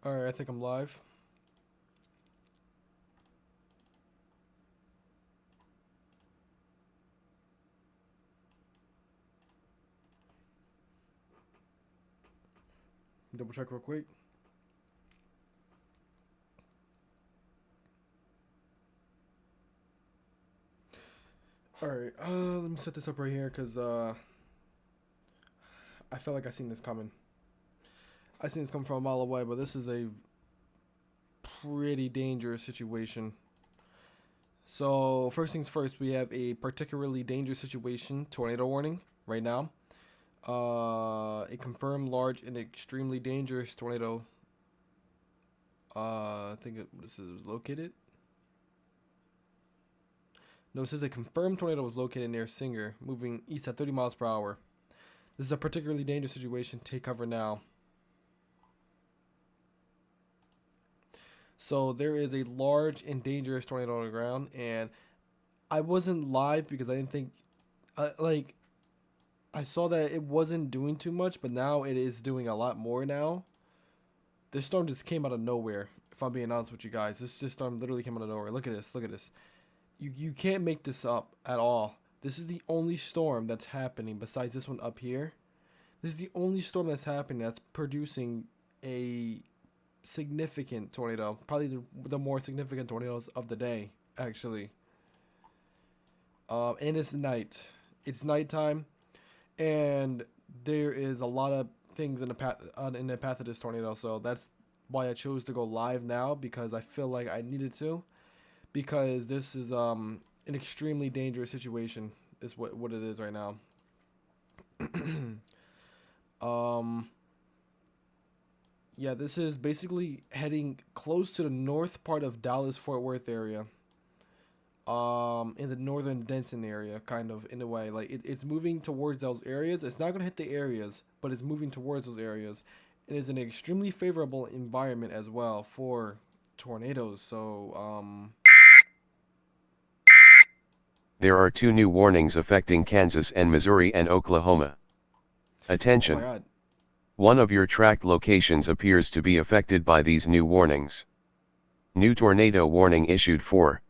Alright, I think I'm live. Double check real quick. Alright, let me set this up right here because I feel like I seen this coming. I seen this coming from a mile away, but this is a pretty dangerous situation. So, first things first, we have a particularly dangerous situation, tornado warning, right now. A confirmed large and extremely dangerous tornado. I think this is located. No, it says a confirmed tornado was located near Singer, moving east at 30 miles per hour. This is a particularly dangerous situation. Take cover now. So there is a large and dangerous tornado on the ground, and I wasn't live because I didn't think, I saw that it wasn't doing too much, but now it is doing a lot more now. This storm just came out of nowhere. If I'm being honest with you guys, this storm literally came out of nowhere. Look at this. Look at this. You can't make this up at all. This is the only storm that's happening besides this one up here. This is the only storm that's happening that's producing a significant tornado. Probably the more significant tornadoes of the day, actually. And it's night. It's nighttime, and there is a lot of things in the path of this tornado. So that's why I chose to go live now, because I feel like I needed to. Because this is an extremely dangerous situation is what it is right now. Yeah, this is basically heading close to the north part of Dallas Fort Worth area. In the northern Denton area, kind of, in a way. Like it's moving towards those areas. It's not gonna hit the areas, but it's moving towards those areas. It is an extremely favorable environment as well for tornadoes. So There are 2 new warnings affecting Kansas and Missouri and Oklahoma. Attention. oh my God. One of your tracked locations appears to be affected by these new warnings. New tornado warning issued for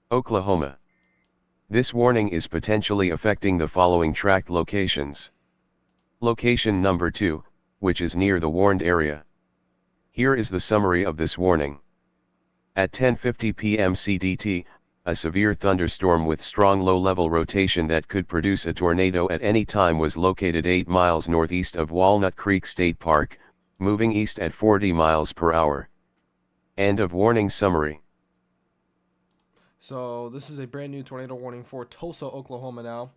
Oklahoma. This warning is potentially affecting the following tracked locations. Location number 2, which is near the warned area. Here is the summary of this warning. At 10:50 p.m. CDT, a severe thunderstorm with strong low-level rotation that could produce a tornado at any time was located 8 miles northeast of Walnut Creek State Park, moving east at 40 miles per hour. End of warning summary. So this is a brand new tornado warning for Tulsa, Oklahoma now.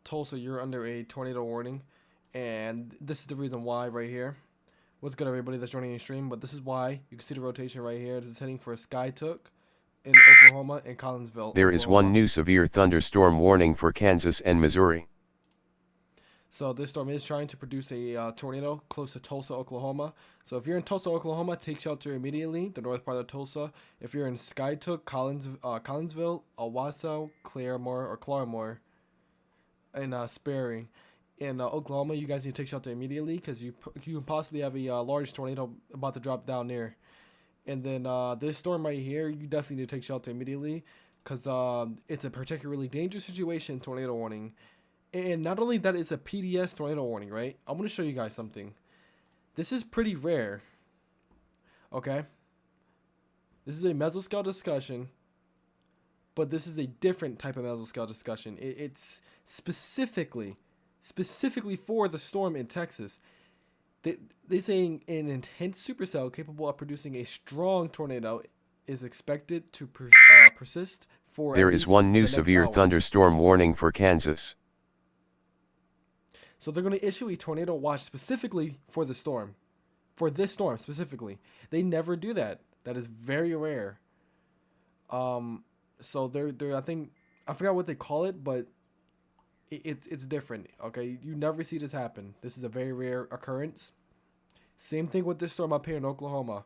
Tulsa, you're under a tornado warning. And this is the reason why right here. What's good, everybody that's joining the stream? But this is why. You can see the rotation right here. This is heading for a Skytook in Oklahoma and Collinsville, There is Oklahoma. one new severe thunderstorm warning for Kansas and Missouri. So this storm is trying to produce a tornado close to Tulsa, Oklahoma. So if you're in Tulsa, Oklahoma, take shelter immediately. The north part of Tulsa. If you're in Skytook, Collinsville, Owasso, Claremore, and Sperry, in Oklahoma, you guys need to take shelter immediately because you can possibly have a large tornado about to drop down there. And then this storm right here, you definitely need to take shelter immediately because it's a particularly dangerous situation. Tornado warning. And not only that, it's a PDS tornado warning, right? I'm going to show you guys something. This is pretty rare. Okay? This is a mesoscale discussion, but this is a different type of mesoscale discussion. It's specifically for the storm in Texas. They're saying an intense supercell capable of producing a strong tornado is expected to persist for There at is least one new the next severe hour. thunderstorm warning for Kansas. So they're going to issue a tornado watch specifically for the storm. For this storm specifically. They never do that. That is very rare. So they're I think I forgot what they call it, but it's different. Okay, you never see this happen. This is a very rare occurrence. Same thing with this storm up here in Oklahoma.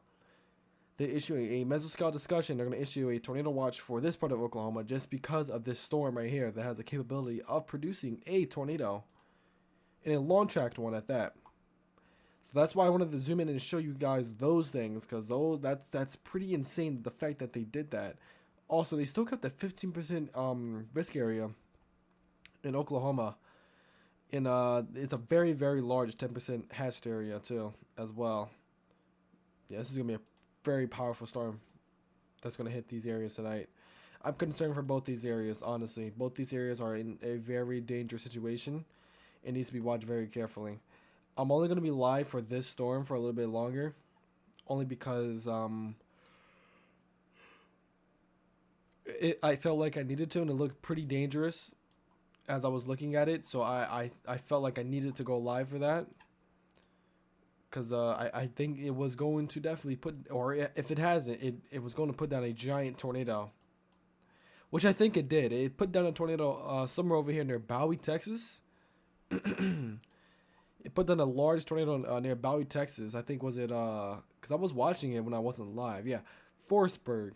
They issue a mesoscale discussion. They're going to issue a tornado watch for this part of Oklahoma just because of this storm right here that has the capability of producing a tornado. And a long tracked one at that. So that's why I wanted to zoom in and show you guys those things, because that's pretty insane, the fact that they did that. Also, they still kept the 15% risk area in Oklahoma. In it's a very very large 10% hatched area too as well. Yeah, this is gonna be a very powerful storm that's gonna hit these areas tonight. I'm concerned for both these areas, honestly. Both these areas are in a very dangerous situation. It needs to be watched very carefully. I'm only gonna be live for this storm for a little bit longer, only because I felt like I needed to, and it looked pretty dangerous as I was looking at it. So I felt like I needed to go live for that, because I think it was going to definitely put, or if it hasn't, it was going to put down a giant tornado, which I think it did. It put down a tornado somewhere over here near Bowie, Texas. It put down a large tornado near Bowie, Texas. I think was it because I was watching it when I wasn't live. Yeah, Forestburg,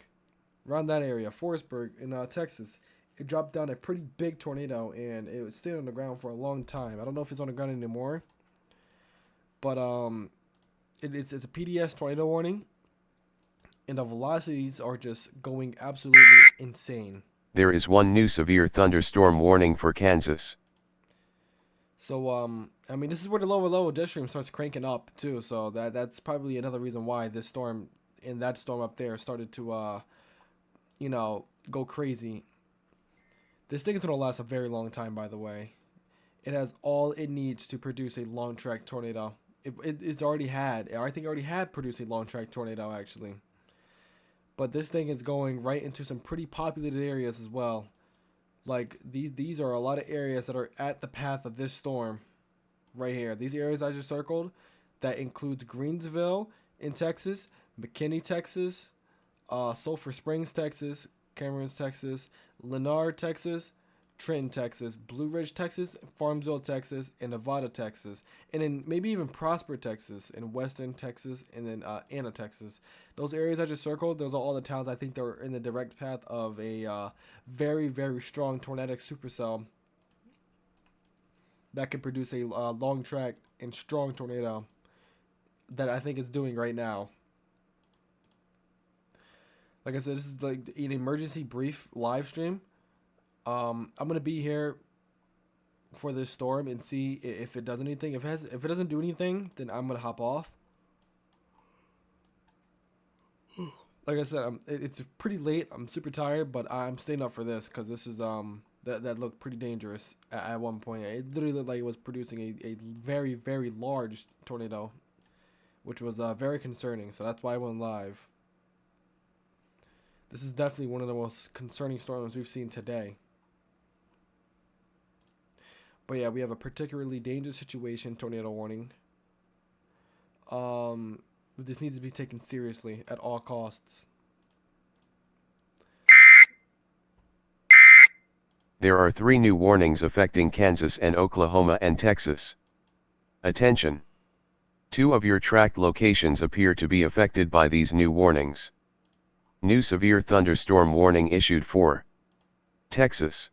around that area, Forestburg in Texas. It dropped down a pretty big tornado, and it stayed on the ground for a long time. I don't know if it's on the ground anymore, but it's a PDS tornado warning, and the velocities are just going absolutely insane. There is one new severe thunderstorm warning for Kansas. So I mean, this is where the lower level jet stream starts cranking up too. So that's probably another reason why this storm and that storm up there started to go crazy. This thing is gonna last a very long time, by the way. It has all it needs to produce a long track tornado. It's already had. I think it already had produced a long track tornado actually. But this thing is going right into some pretty populated areas as well. Like these are a lot of areas that are at the path of this storm right here. These areas I just circled, that includes Greensville in Texas, McKinney, Texas, Sulphur Springs, Texas, Cameron, Texas, Lenard, Texas, Trenton, Texas, Blue Ridge, Texas, Farmville, Texas, and Nevada, Texas, and then maybe even Prosper, Texas, and Western Texas, and then Anna, Texas. Those areas I just circled, those are all the towns I think that are in the direct path of a very, very strong tornadic supercell that can produce a long track and strong tornado that I think is doing right now. Like I said, this is like an emergency brief live stream. I'm gonna be here for this storm and see if it does anything. If it doesn't do anything, then I'm gonna hop off. Like I said, it's pretty late. I'm super tired, but I'm staying up for this because this is that looked pretty dangerous at one point. It literally looked like it was producing a very very large tornado, which was very concerning. So that's why I went live. This is definitely one of the most concerning storms we've seen today. But yeah, we have a particularly dangerous situation, tornado warning. This needs to be taken seriously at all costs. There are 3 new warnings affecting Kansas and Oklahoma and Texas. Attention! 2 of your tracked locations appear to be affected by these new warnings. New severe thunderstorm warning issued for Texas.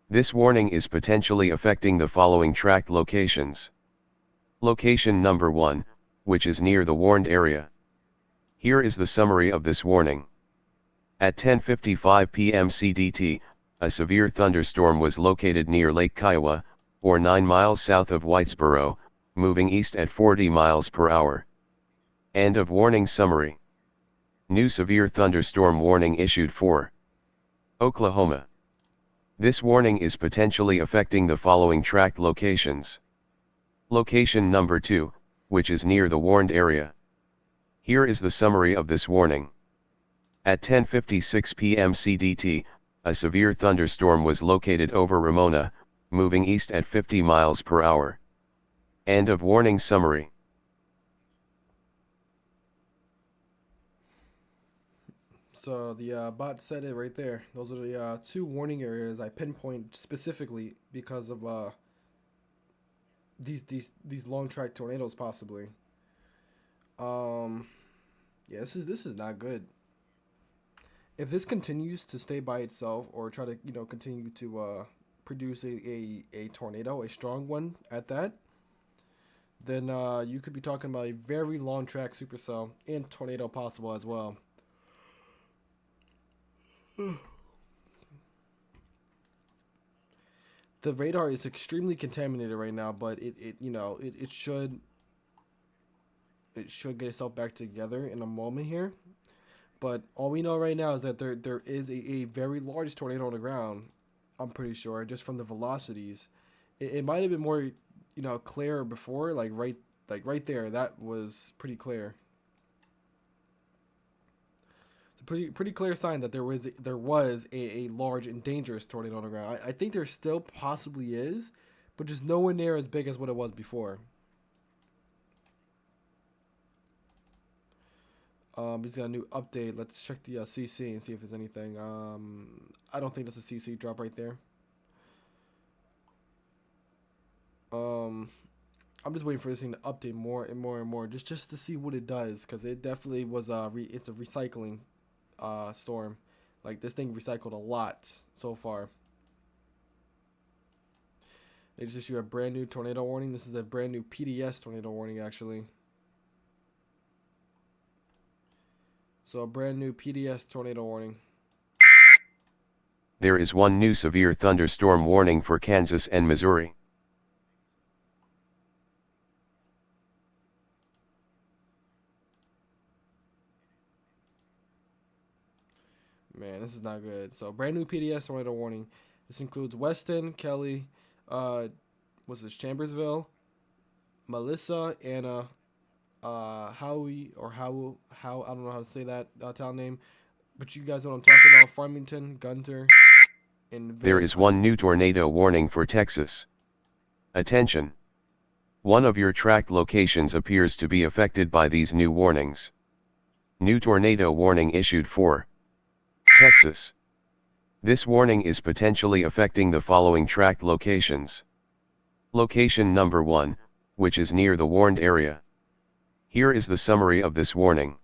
This warning is potentially affecting the following tracked locations. Location number 1, which is near the warned area. Here is the summary of this warning. At 10:55 p.m. CDT, a severe thunderstorm was located near Lake Kiowa, or 9 miles south of Whitesboro, moving east at 40 miles per hour. End of warning summary. New severe thunderstorm warning issued for Oklahoma. This warning is potentially affecting the following tracked locations. Location number 2, which is near the warned area. Here is the summary of this warning. At 10:56 p.m. CDT, a severe thunderstorm was located over Ramona, moving east at 50 miles per hour. End of warning summary. So the bot said it right there. Those are the 2 warning areas I pinpoint specifically because of these long track tornadoes possibly. Yeah, this is not good. If this continues to stay by itself or try to continue to produce a tornado, a strong one at that, then you could be talking about a very long track supercell and tornado possible as well. The radar is extremely contaminated right now, but it should get itself back together in a moment here. But all we know right now is that there is a very large tornado on the ground. I'm pretty sure just from the velocities. It might have been more, clear before, like right there. That was pretty clear. It's a pretty clear sign that there was a large and dangerous tornado on the ground. I think there still possibly is, but just nowhere near as big as what it was before. He's got a new update. Let's check the CC and see if there's anything. I don't think that's a CC drop right there. Um, I'm just waiting for this thing to update more and more and more, just to see what it does, because it definitely was it's a recycling storm. Like this thing recycled a lot so far. They just issued a brand new tornado warning. This is a brand new PDS tornado warning actually. So a brand new PDS tornado warning. There is one new severe thunderstorm warning for Kansas and Missouri. Man, this is not good. So brand new PDS tornado warning. This includes Weston, Kelly, what's this, Chambersville, Melissa, Anna, Howie or how I don't know how to say that town name, but you guys know what I'm talking about. Farmington, Gunter, and There is one new tornado warning for Texas. Attention! One of your tracked locations appears to be affected by these new warnings. New tornado warning issued for Texas. This warning is potentially affecting the following tracked locations. Location number 1, which is near the warned area. Here is the summary of this warning.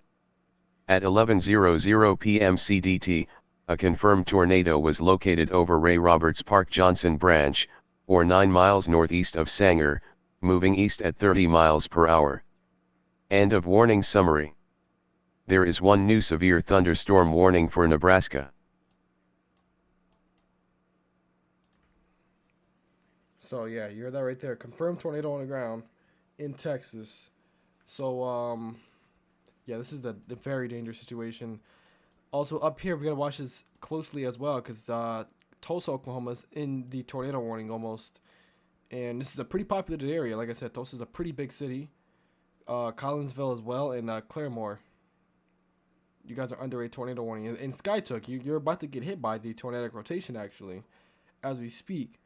At 11:00 p.m. CDT, a confirmed tornado was located over Ray Roberts Park Johnson Branch, or 9 miles northeast of Sanger, moving east at 30 miles per hour. End of warning summary. There is one new severe thunderstorm warning for Nebraska. So yeah, you heard that right there. Confirmed tornado on the ground in Texas. So yeah, this is the very dangerous situation. Also up here, we gotta watch this closely as well, because Tulsa, Oklahoma is in the tornado warning almost, and this is a pretty populated area. Like I said, Tulsa is a pretty big city. Collinsville as well, and Claremore. You guys are under a tornado warning. And Skytook, you're about to get hit by the tornadic rotation actually, as we speak.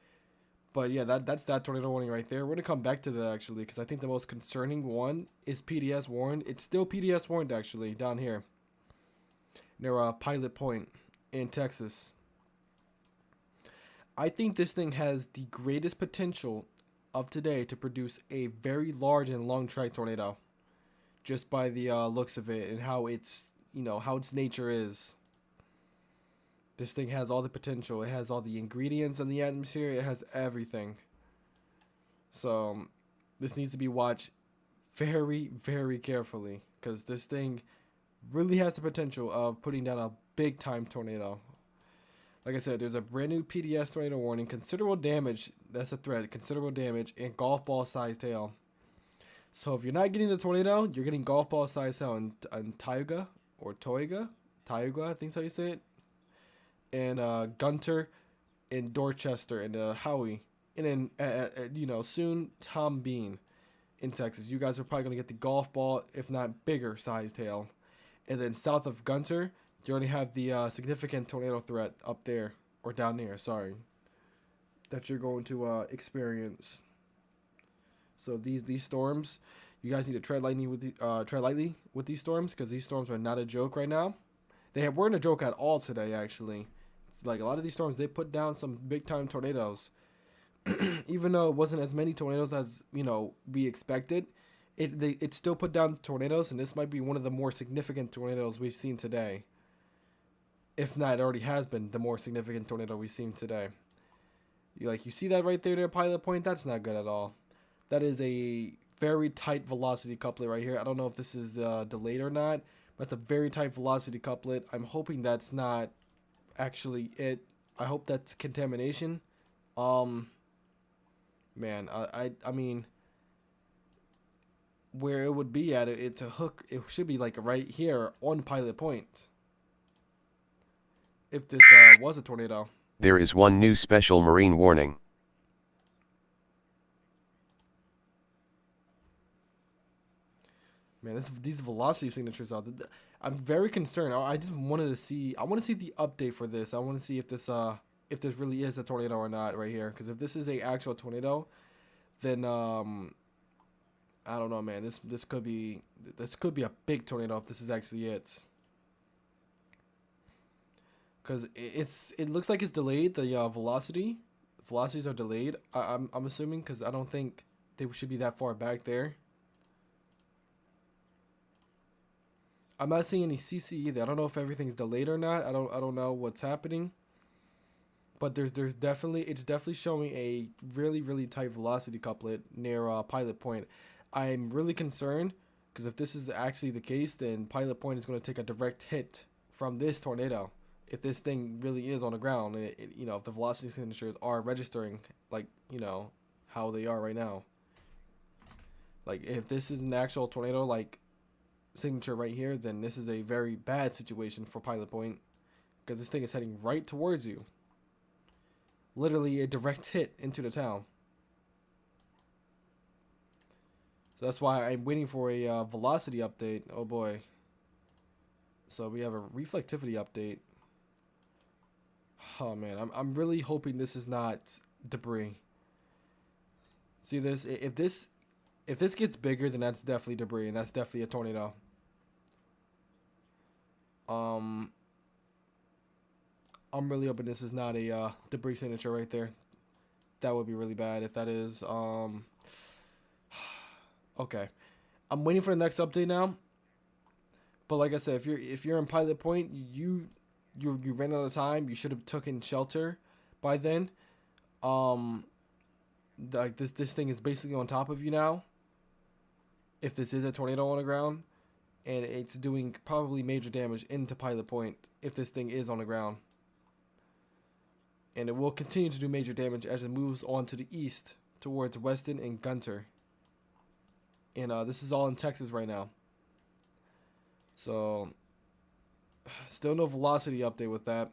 But yeah, that's that tornado warning right there. We're gonna come back to that actually, because I think the most concerning one is PDS warned. It's still PDS warned actually down here near Pilot Point in Texas. I think this thing has the greatest potential of today to produce a very large and long track tornado, just by the looks of it and how how its nature is. This thing has all the potential. It has all the ingredients in the atmosphere. It has everything. So this needs to be watched very, very carefully, because this thing really has the potential of putting down a big time tornado. Like I said, there's a brand new PDS tornado warning. Considerable damage. That's a threat. Considerable damage and golf ball sized hail. So if you're not getting the tornado, you're getting golf ball sized hail in Tioga or Toiga. Tioga, I think that's how you say it. And Gunter and Dorchester and Howie. And then, soon Tom Bean in Texas. You guys are probably going to get the golf ball, if not bigger sized hail. And then south of Gunter, you only have the significant tornado threat up there, or down there, sorry, that you're going to experience. So these storms, you guys need to tread lightly with these storms, because these storms are not a joke right now. They weren't a joke at all today, actually. It's like a lot of these storms, they put down some big time tornadoes. Even though it wasn't as many tornadoes as we expected, it still put down tornadoes, and this might be one of the more significant tornadoes we've seen today. If not, it already has been the more significant tornado we've seen today. You see that right there near Pilot Point? That's not good at all. That is a very tight velocity couplet right here. I don't know if this is delayed or not, but it's a very tight velocity couplet. I'm hoping that's not actually it. I hope that's contamination. Um, man, I mean, where it would be at, it's a hook. It should be like right here on Pilot Point. If this was a tornado. There is one new special marine warning. Man, these velocity signatures out. I'm very concerned. I just wanted to see. I want to see the update for this. I want to see if this really is a tornado or not right here. Because if this is a actual tornado, then I don't know, man. This could be a big tornado if this is actually it. Because it looks like it's delayed. The velocities are delayed. I'm assuming, because I don't think they should be that far back there. I'm not seeing any CC either. I don't know if everything's delayed or not. I don't know what's happening. But it's definitely showing a really tight velocity couplet near Pilot Point. I'm really concerned because if this is actually the case, then Pilot Point is going to take a direct hit from this tornado. If this thing really is on the ground, and if the velocity signatures are registering like how they are right now. Like if this is an actual tornado, like signature right here, then this is a very bad situation for Pilot Point because this thing is heading right towards you. Literally a direct hit into the town. So that's why I'm waiting for a velocity update. Oh boy. So we have a reflectivity update. Oh man, I'm really hoping this is not debris. See this? If this gets bigger, then that's definitely debris, and that's definitely a tornado. I'm really hoping this is not a debris signature right there. That would be really bad if that is. Okay, I'm waiting for the next update now. But like I said, if you're in Pilot Point, you ran out of time. You should have taken shelter by then. Like this thing is basically on top of you now. If this is a tornado on the ground, and it's doing probably major damage into Pilot Point if this thing is on the ground. And it will continue to do major damage as it moves on to the east towards Weston and Gunter. And this is all in Texas right now. So, still no velocity update with that.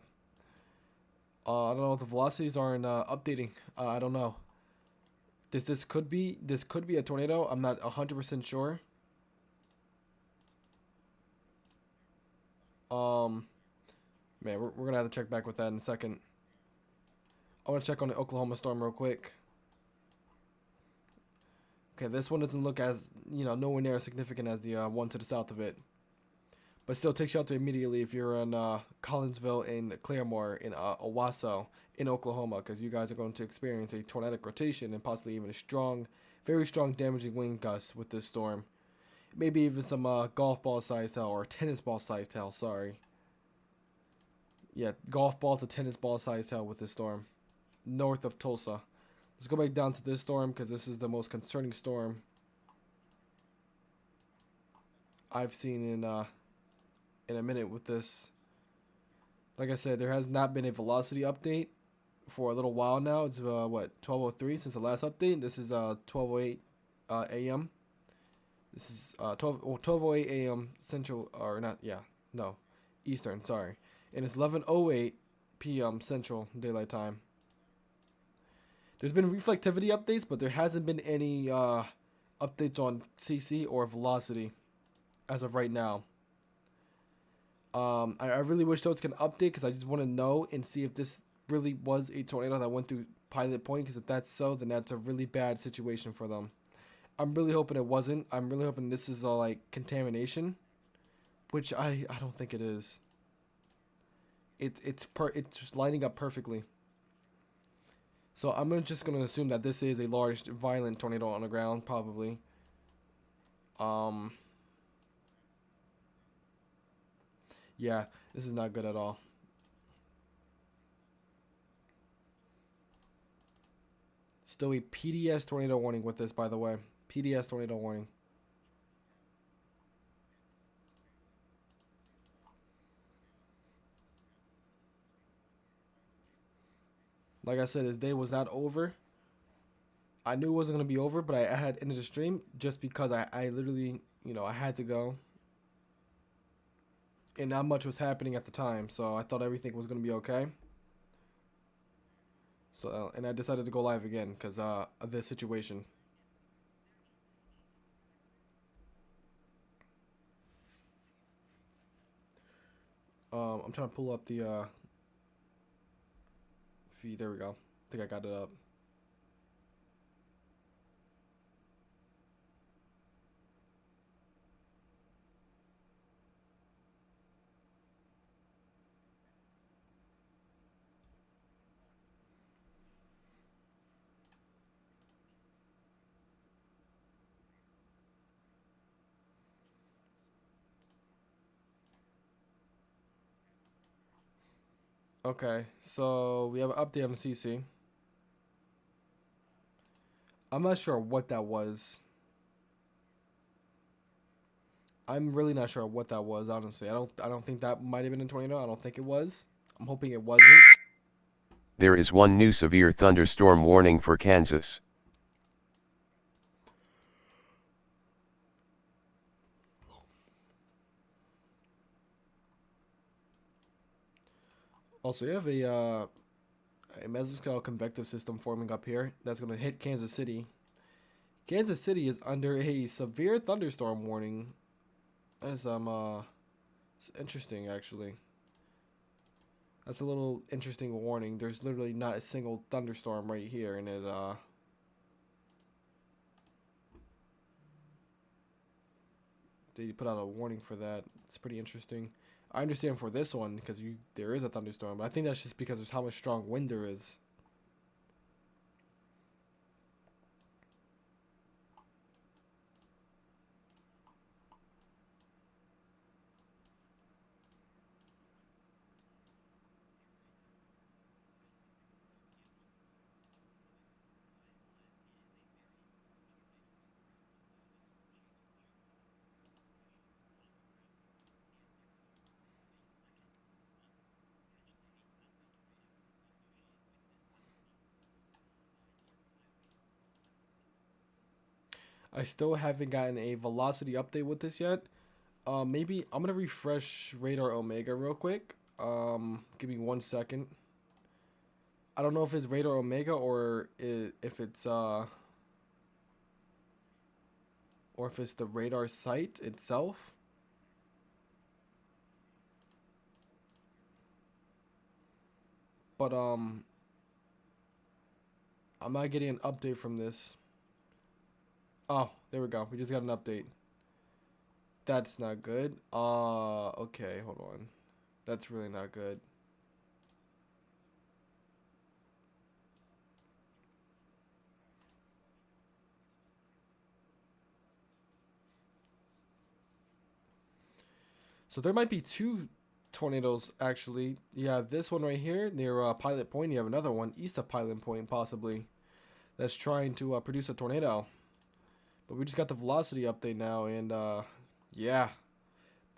I don't know if the velocities aren't updating. I don't know. This could be a tornado. I'm not 100% sure. Man, we're gonna have to check back with that in a second. I want to check on the Oklahoma storm real quick. Okay, this one doesn't look as, nowhere near as significant as the one to the south of it. But still, take shelter immediately if you're in Collinsville and Claremore in Owasso in Oklahoma, because you guys are going to experience a tornadic rotation and possibly even a very strong damaging wind gust with this storm. Maybe even some golf ball sized hail or tennis ball sized hail, sorry. Yeah, golf ball to tennis ball sized hail with this storm. North of Tulsa. Let's go back down to this storm because this is the most concerning storm I've seen in a minute with this. Like I said, there has not been a velocity update for a little while now. It's 12:03 since the last update. This is 12:08 a.m. This is 12:08 a.m. Central Eastern, sorry. And it's 11:08 p.m. Central Daylight Time. There's been reflectivity updates, but there hasn't been any updates on CC or velocity as of right now. I really wish those can update because I just want to know and see if this really was a tornado that went through Pilot Point, because if that's so, then that's a really bad situation for them. I'm really hoping it wasn't. I'm really hoping this is all like contamination, which I don't think it is. It's lining up perfectly. So I'm just gonna assume that this is a large, violent tornado on the ground, probably. Yeah, this is not good at all. Still a PDS tornado warning with this, by the way. PDS tornado warning. Like I said, this day was not over. I knew it wasn't gonna be over, but I had ended the stream just because I literally, I had to go, and not much was happening at the time, so I thought everything was gonna be okay. So and I decided to go live again because of this situation. I'm trying to pull up the feed. There we go. I think I got it up. Okay, so we have an update on the CC. I'm not sure what that was. I'm really not sure what that was, honestly. I don't think that might have been a tornado. I don't think it was. I'm hoping it wasn't. There is one new severe thunderstorm warning for Kansas. Also, you have a mesoscale convective system forming up here that's going to hit Kansas City. Kansas City is under a severe thunderstorm warning. That's it's interesting actually. That's a little interesting warning. There's literally not a single thunderstorm right here, and they put out a warning for that. It's pretty interesting. I understand for this one because there is a thunderstorm, but I think that's just because there's how much strong wind there is. I still haven't gotten a velocity update with this yet. Maybe I'm gonna refresh Radar Omega real quick. Give me 1 second. I don't know if it's Radar Omega if it's or if it's the radar site itself. But I'm not getting an update from this. Oh, there we go. We just got an update. That's not good. Okay, hold on. That's really not good. So there might be two tornadoes actually. You have this one right here near Pilot Point. You have another one east of Pilot Point possibly that's trying to produce a tornado. But we just got the velocity update now, and yeah,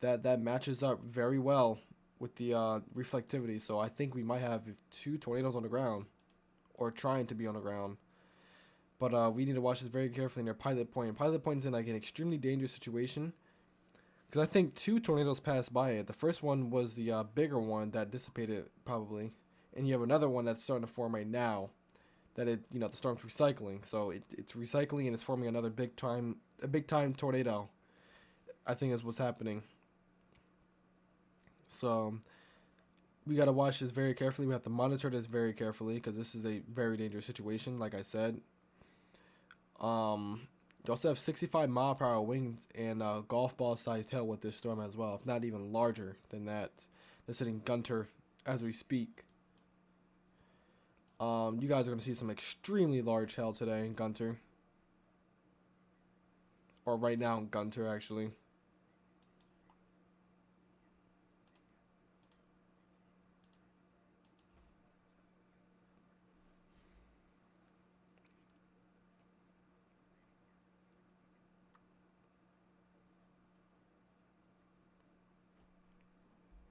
that matches up very well with the reflectivity. So I think we might have two tornadoes on the ground, or trying to be on the ground. But we need to watch this very carefully near Pilot Point. Pilot Point is in like an extremely dangerous situation because I think two tornadoes passed by it. The first one was the bigger one that dissipated probably, and you have another one that's starting to form right now. That the storm's recycling, so it's recycling and it's forming another a big time tornado. I think is what's happening. So we got to watch this very carefully. We have to monitor this very carefully because this is a very dangerous situation. Like I said, you also have 65-mile-per-hour winds and a golf ball sized tail with this storm as well, if not even larger than that. That's hitting Gunter as we speak. You guys are going to see some extremely large hail today in Gunter. Or right now in Gunter, actually.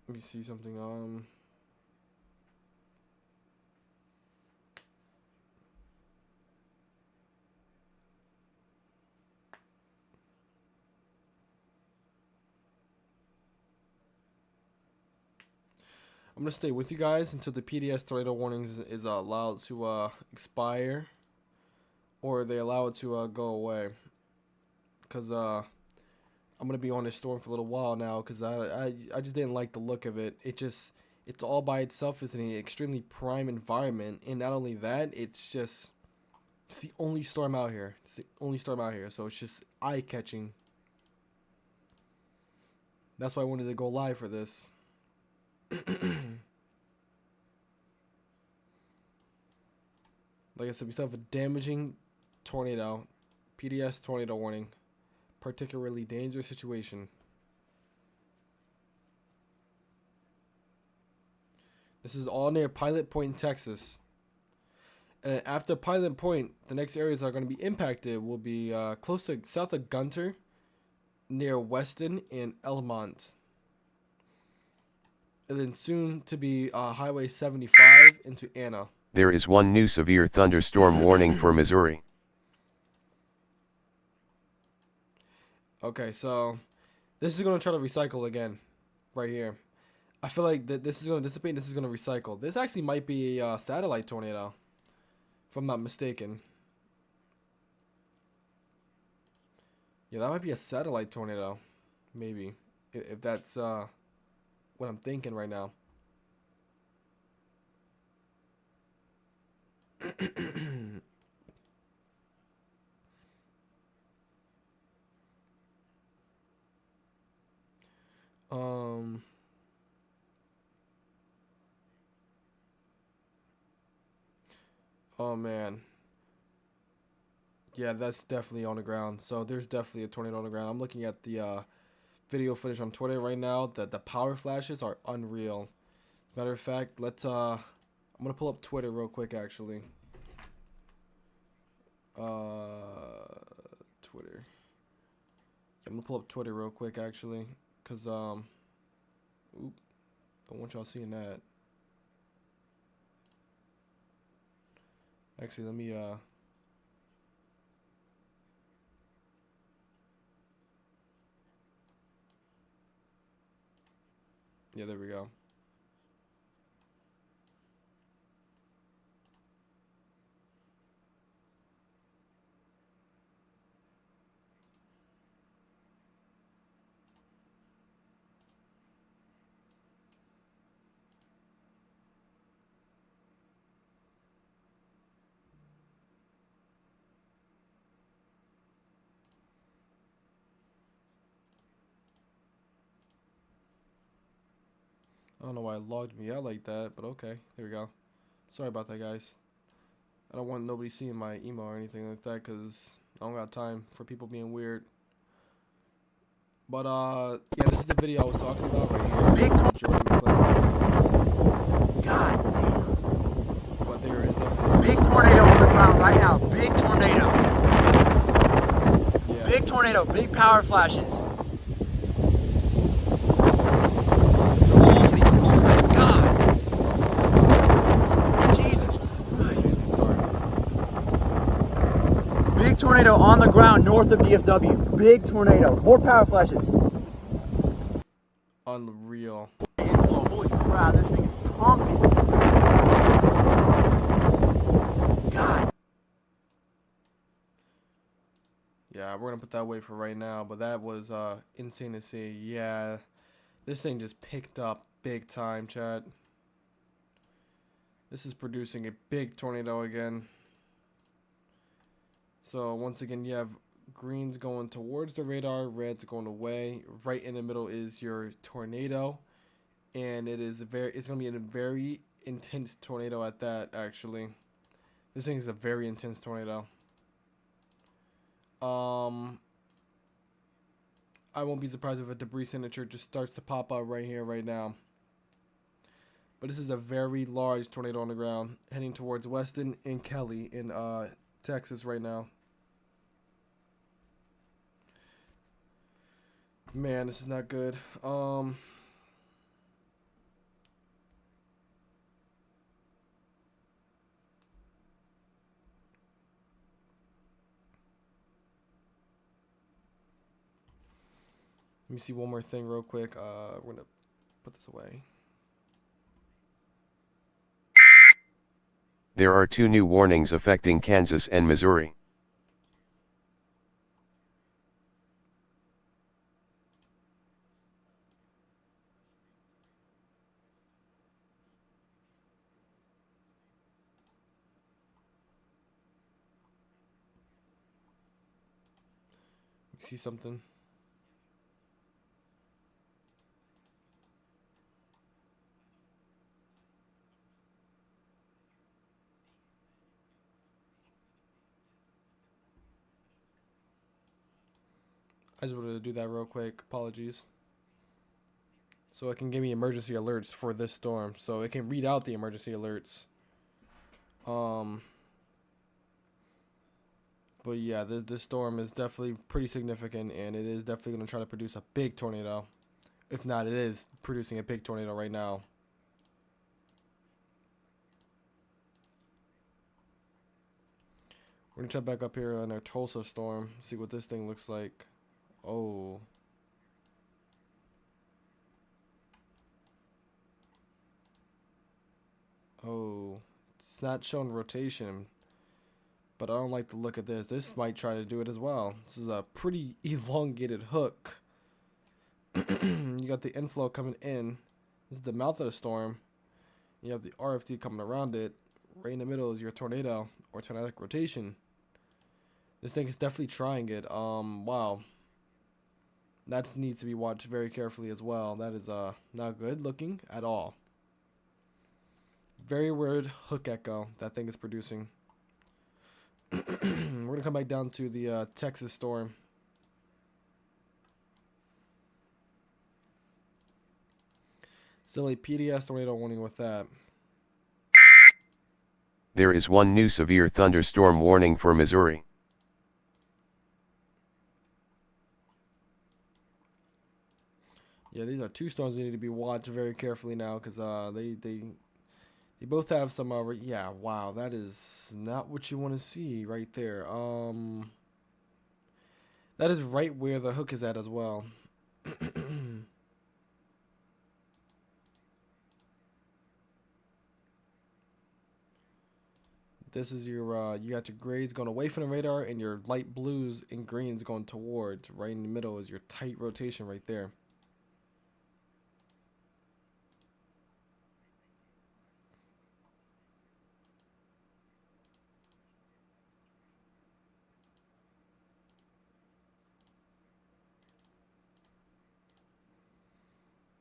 Let me see something. I'm gonna stay with you guys until the PDS tornado warnings is allowed to expire, or they allow it to go away. Cause I'm gonna be on this storm for a little while now. Cause I just didn't like the look of it. It's all by itself. It's an extremely prime environment, and not only that, it's the only storm out here. It's the only storm out here. So it's just eye catching. That's why I wanted to go live for this. Like I said, we still have a damaging tornado, PDS tornado warning, particularly dangerous situation. This is all near Pilot Point, Texas. And after Pilot Point, the next areas that are going to be impacted will be close to south of Gunter, near Weston and Elmont. And then soon to be Highway 75 into Anna. There is one new severe thunderstorm warning for Missouri. Okay, so this is going to try to recycle again, right here. I feel like that this is going to dissipate and this is going to recycle. This actually might be a satellite tornado, if I'm not mistaken. Yeah, that might be a satellite tornado, maybe, if that's what I'm thinking right now. um oh man, yeah, that's definitely on the ground. So there's definitely a tornado on the ground. I'm looking at the video footage on Twitter right now. That the power flashes are unreal. Matter of fact, let's I'm gonna pull up Twitter real quick actually. Twitter. I'm gonna pull up Twitter real quick actually, cause oop, don't want y'all seeing that. Actually, let me yeah, there we go. I don't know why it logged me out like that, but okay, there we go. Sorry about that, guys. I don't want nobody seeing my email or anything like that, cause I don't got time for people being weird. But yeah, this is the video I was talking about right here. God damn. But there is definitely Big tornado on the ground right now. Big tornado. yeah. Big tornado. Big power flashes. So, Holy, oh my God. Jesus Christ. sorry. Big tornado on the ground north of DFW. Big tornado. More power flashes. Unreal. Inflow. Holy crap. This thing is pumping. God. Yeah, we're gonna put that away for right now. But that was insane to see. Yeah, this thing just picked up big time, chat. This is producing a big tornado again. So once again, you have greens going towards the radar, reds going away. Right in the middle is your tornado, and it's gonna be a very intense tornado at that. Actually, this thing is a very intense tornado. I won't be surprised if a debris signature just starts to pop up right here, right now. But this is a very large tornado on the ground, heading towards Weston and Kelly in Texas right now. Man, this is not good. me see one more thing real quick. We're gonna put this away. There are 2 new warnings affecting Kansas and Missouri. You see something? I just wanted to do that real quick. Apologies. So it can give me emergency alerts for this storm. So it can read out the emergency alerts. But yeah, this storm is definitely pretty significant, and it is definitely going to try to produce a big tornado. If not, it is producing a big tornado right now. We're going to check back up here on our Tulsa storm, see what this thing looks like. Oh. Oh. It's not showing rotation. But I don't like the look of this. This might try to do it as well. This is a pretty elongated hook. You got the inflow coming in. This is the mouth of the storm. You have the RFD coming around it. Right in the middle is your tornado or tornadic rotation. This thing is definitely trying it. Wow. That needs to be watched very carefully as well. That is not good looking at all. Very weird hook echo that thing is producing. We're going to come back down to the Texas storm. Still a PDS tornado warning with that. There is 1 new severe thunderstorm warning for Missouri. Yeah, these are 2 storms that need to be watched very carefully now because they both have some yeah, wow, that is not what you want to see right there. That is right where the hook is at as well. This is your you got your grays going away from the radar and your light blues and greens going towards. Right in the middle is your tight rotation right there.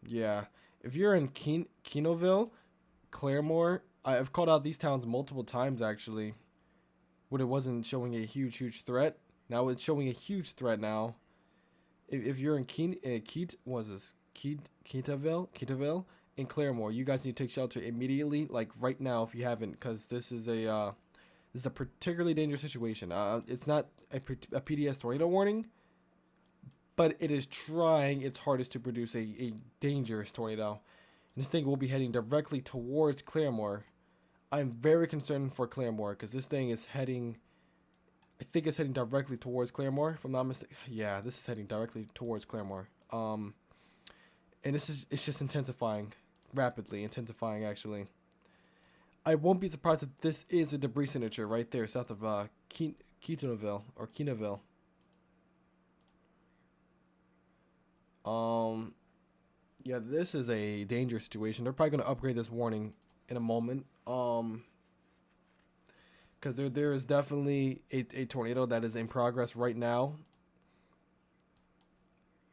Yeah, if you're in Kenoville, Claremore, I've called out these towns multiple times actually, when it wasn't showing a huge threat. Now it's showing a huge threat now. If you're in Ketaville, in Claremore, you guys need to take shelter immediately, like right now if you haven't, because this is a particularly dangerous situation. It's not a PDS tornado warning, but it is trying its hardest to produce a dangerous tornado. And this thing will be heading directly towards Claremore. I'm very concerned for Claremore because this thing is heading, I think it's heading directly towards Claremore, if I'm not mistaken. Yeah, this is heading directly towards Claremore. And it's just intensifying, rapidly intensifying actually. I won't be surprised if this is a debris signature right there south of Keatonville or Keenaville. Yeah, this is a dangerous situation. They're probably going to upgrade this warning in a moment. Because there is definitely a tornado that is in progress right now.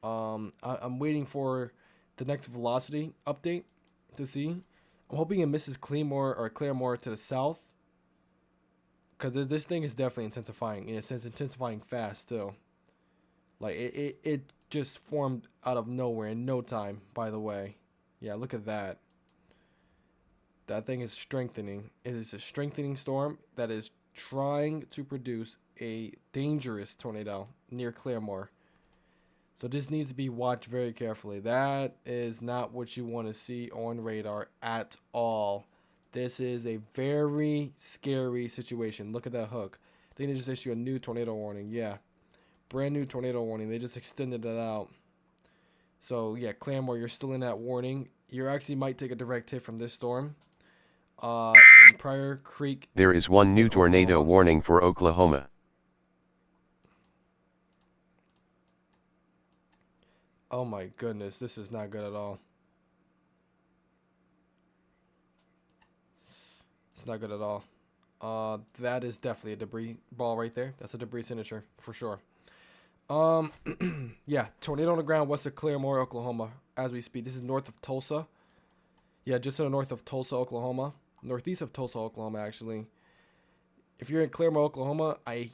I'm waiting for the next velocity update to see. I'm hoping it misses Claremore to the south. Because this thing is definitely intensifying. And it's intensifying fast still. Like, it just formed out of nowhere in no time, by the way. Yeah, look at that. That thing is strengthening. It is a strengthening storm that is trying to produce a dangerous tornado near Claremore. So this needs to be watched very carefully. That is not what you want to see on radar at all. This is a very scary situation. Look at that hook. I think they just issued a new tornado warning. Yeah. Brand new tornado warning. They just extended it out. So yeah, Claremore, you're still in that warning. You actually might take a direct hit from this storm. Uh, in Pryor Creek There is one in new tornado Oklahoma. warning for Oklahoma. Oh my goodness, this is not good at all. It's not good at all. That is definitely a debris ball right there. That's a debris signature for sure. Um, yeah, tornado on the ground west of Claremore, Oklahoma, as we speak. This is north of Tulsa. Yeah, just to the north of Tulsa, Oklahoma. Northeast of Tulsa, Oklahoma, actually. If you're in Claremore, Oklahoma, I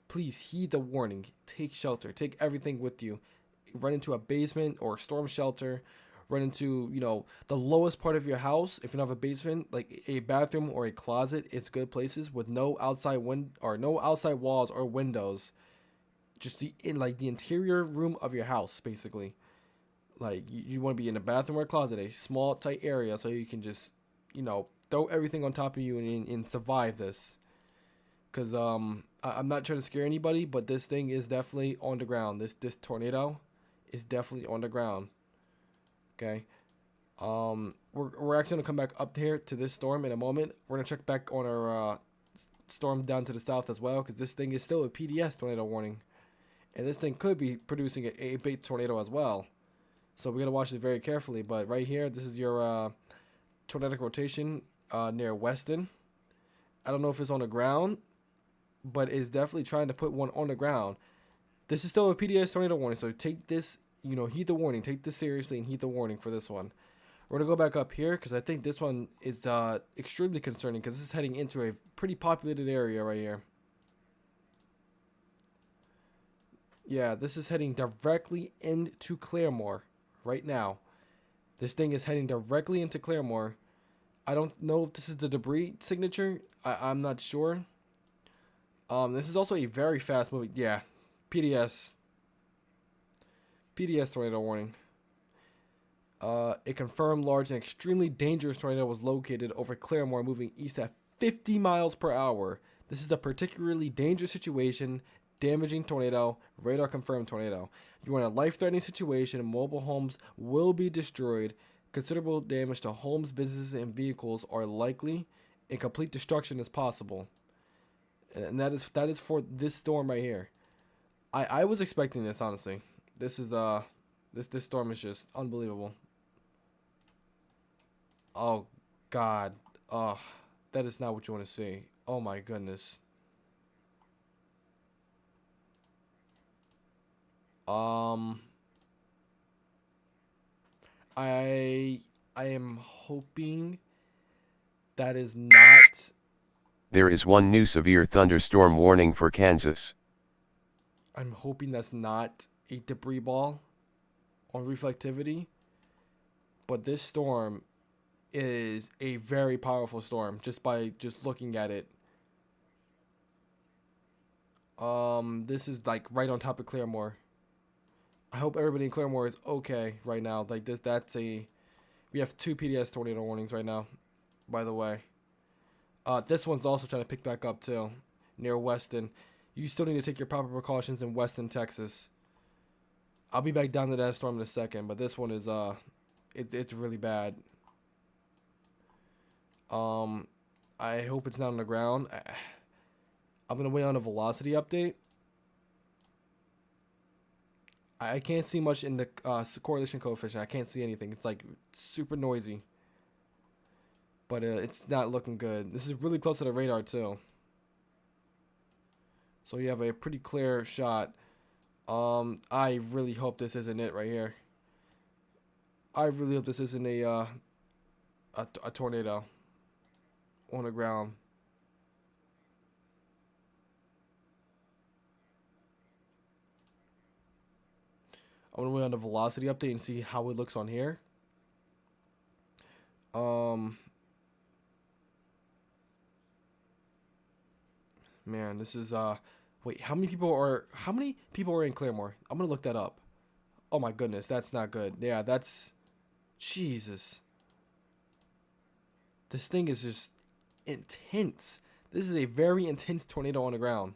please heed the warning. Take shelter. Take everything with you. Run into a basement or storm shelter. Run into, the lowest part of your house. If you don't have a basement, like a bathroom or a closet, it's good places with no outside no outside walls or windows. Just the interior room of your house, basically. Like you want to be in a bathroom or a closet, a small tight area, so you can just, throw everything on top of you and survive this. Cause I'm not trying to scare anybody, but this thing is definitely on the ground. This tornado is definitely on the ground. Okay. We're actually gonna come back up here to this storm in a moment. We're gonna check back on our storm down to the south as well, because this thing is still a PDS tornado warning, and this thing could be producing a big tornado as well. So we gotta watch it very carefully. But right here, this is your tornadic rotation near Weston. I don't know if it's on the ground, but it's definitely trying to put one on the ground. This is still a PDS tornado warning, so take this, heed the warning. Take this seriously and heed the warning for this one. We're going to go back up here because I think this one is extremely concerning because this is heading into a pretty populated area right here. Yeah, this is heading directly into Claremore right now. This thing is heading directly into Claremore. I don't know if this is the debris signature. I'm not sure. This is also a very fast moving. Yeah, PDS. PDS tornado warning. A confirmed large and extremely dangerous tornado was located over Claremore, moving east at 50 miles per hour. This is a particularly dangerous situation, damaging tornado, radar confirmed tornado. You are in a life-threatening situation. Mobile homes will be destroyed. Considerable damage to homes, businesses, and vehicles are likely, and complete destruction is possible. And that is for this storm right here. I was expecting this, honestly. This is this storm is just unbelievable. Oh God. Oh, that is not what you want to see. Oh my goodness. Um I am hoping that is not. There is one new severe thunderstorm warning for Kansas. I'm hoping that's not a debris ball on reflectivity. But this storm is a very powerful storm just by looking at it. This is like right on top of Claremore. I hope everybody in Claremore is okay right now. Like this, we have two PDS tornado warnings right now, by the way. This one's also trying to pick back up too, near Weston. You still need to take your proper precautions in Weston, Texas. I'll be back down to that storm in a second, but this one is it's really bad. I hope it's not on the ground. I'm gonna wait on a velocity update. I can't see much in the correlation coefficient. I can't see anything. It's like super noisy. But it's not looking good. This is really close to the radar too. So you have a pretty clear shot. I really hope this isn't it right here. I really hope this isn't a tornado on the ground. I'm gonna wait on the velocity update and see how it looks on here. Man, this is wait, how many people are in Claremore? I'm gonna look that up. Oh my goodness, that's not good. Yeah, that's Jesus. This thing is just intense. This is a very intense tornado on the ground.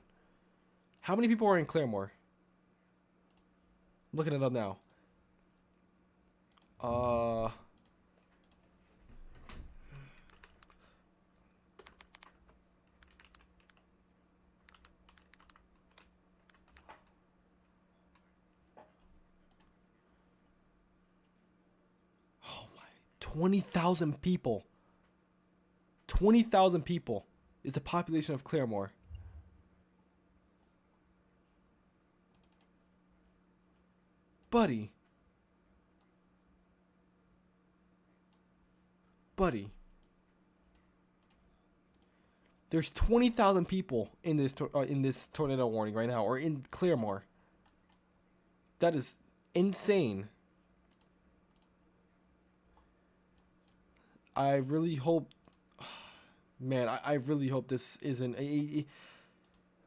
How many people are in Claremore? I'm looking it up now. Uh, oh my, 20,000 people. 20,000 people is the population of Claremore. Buddy. Buddy. There's 20,000 people in this tornado warning right now, or in Claremore. That is insane. I really hope, man. I really hope this isn't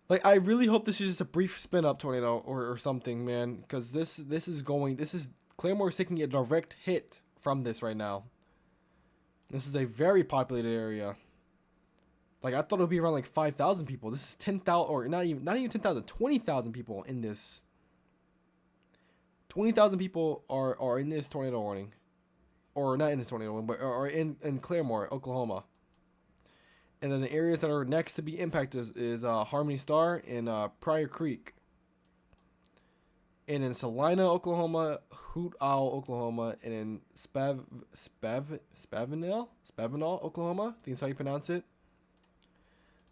like. I really hope this is just a brief spin up tornado or something, man. Because this is Claremore is taking a direct hit from this right now. This is a very populated area. Like, I thought it would be around like 5,000 people. This is 10,000, or not even 10,000, 20,000 people in this. 20,000 people are in this tornado warning, or not in this tornado warning, but are in Claremore, Oklahoma. And then the areas that are next to be impacted is Harmony Star and Pryor Creek. And in Salina, Oklahoma, Hoot Owl, Oklahoma, and in Spavinal, Oklahoma. I think that's how you pronounce it.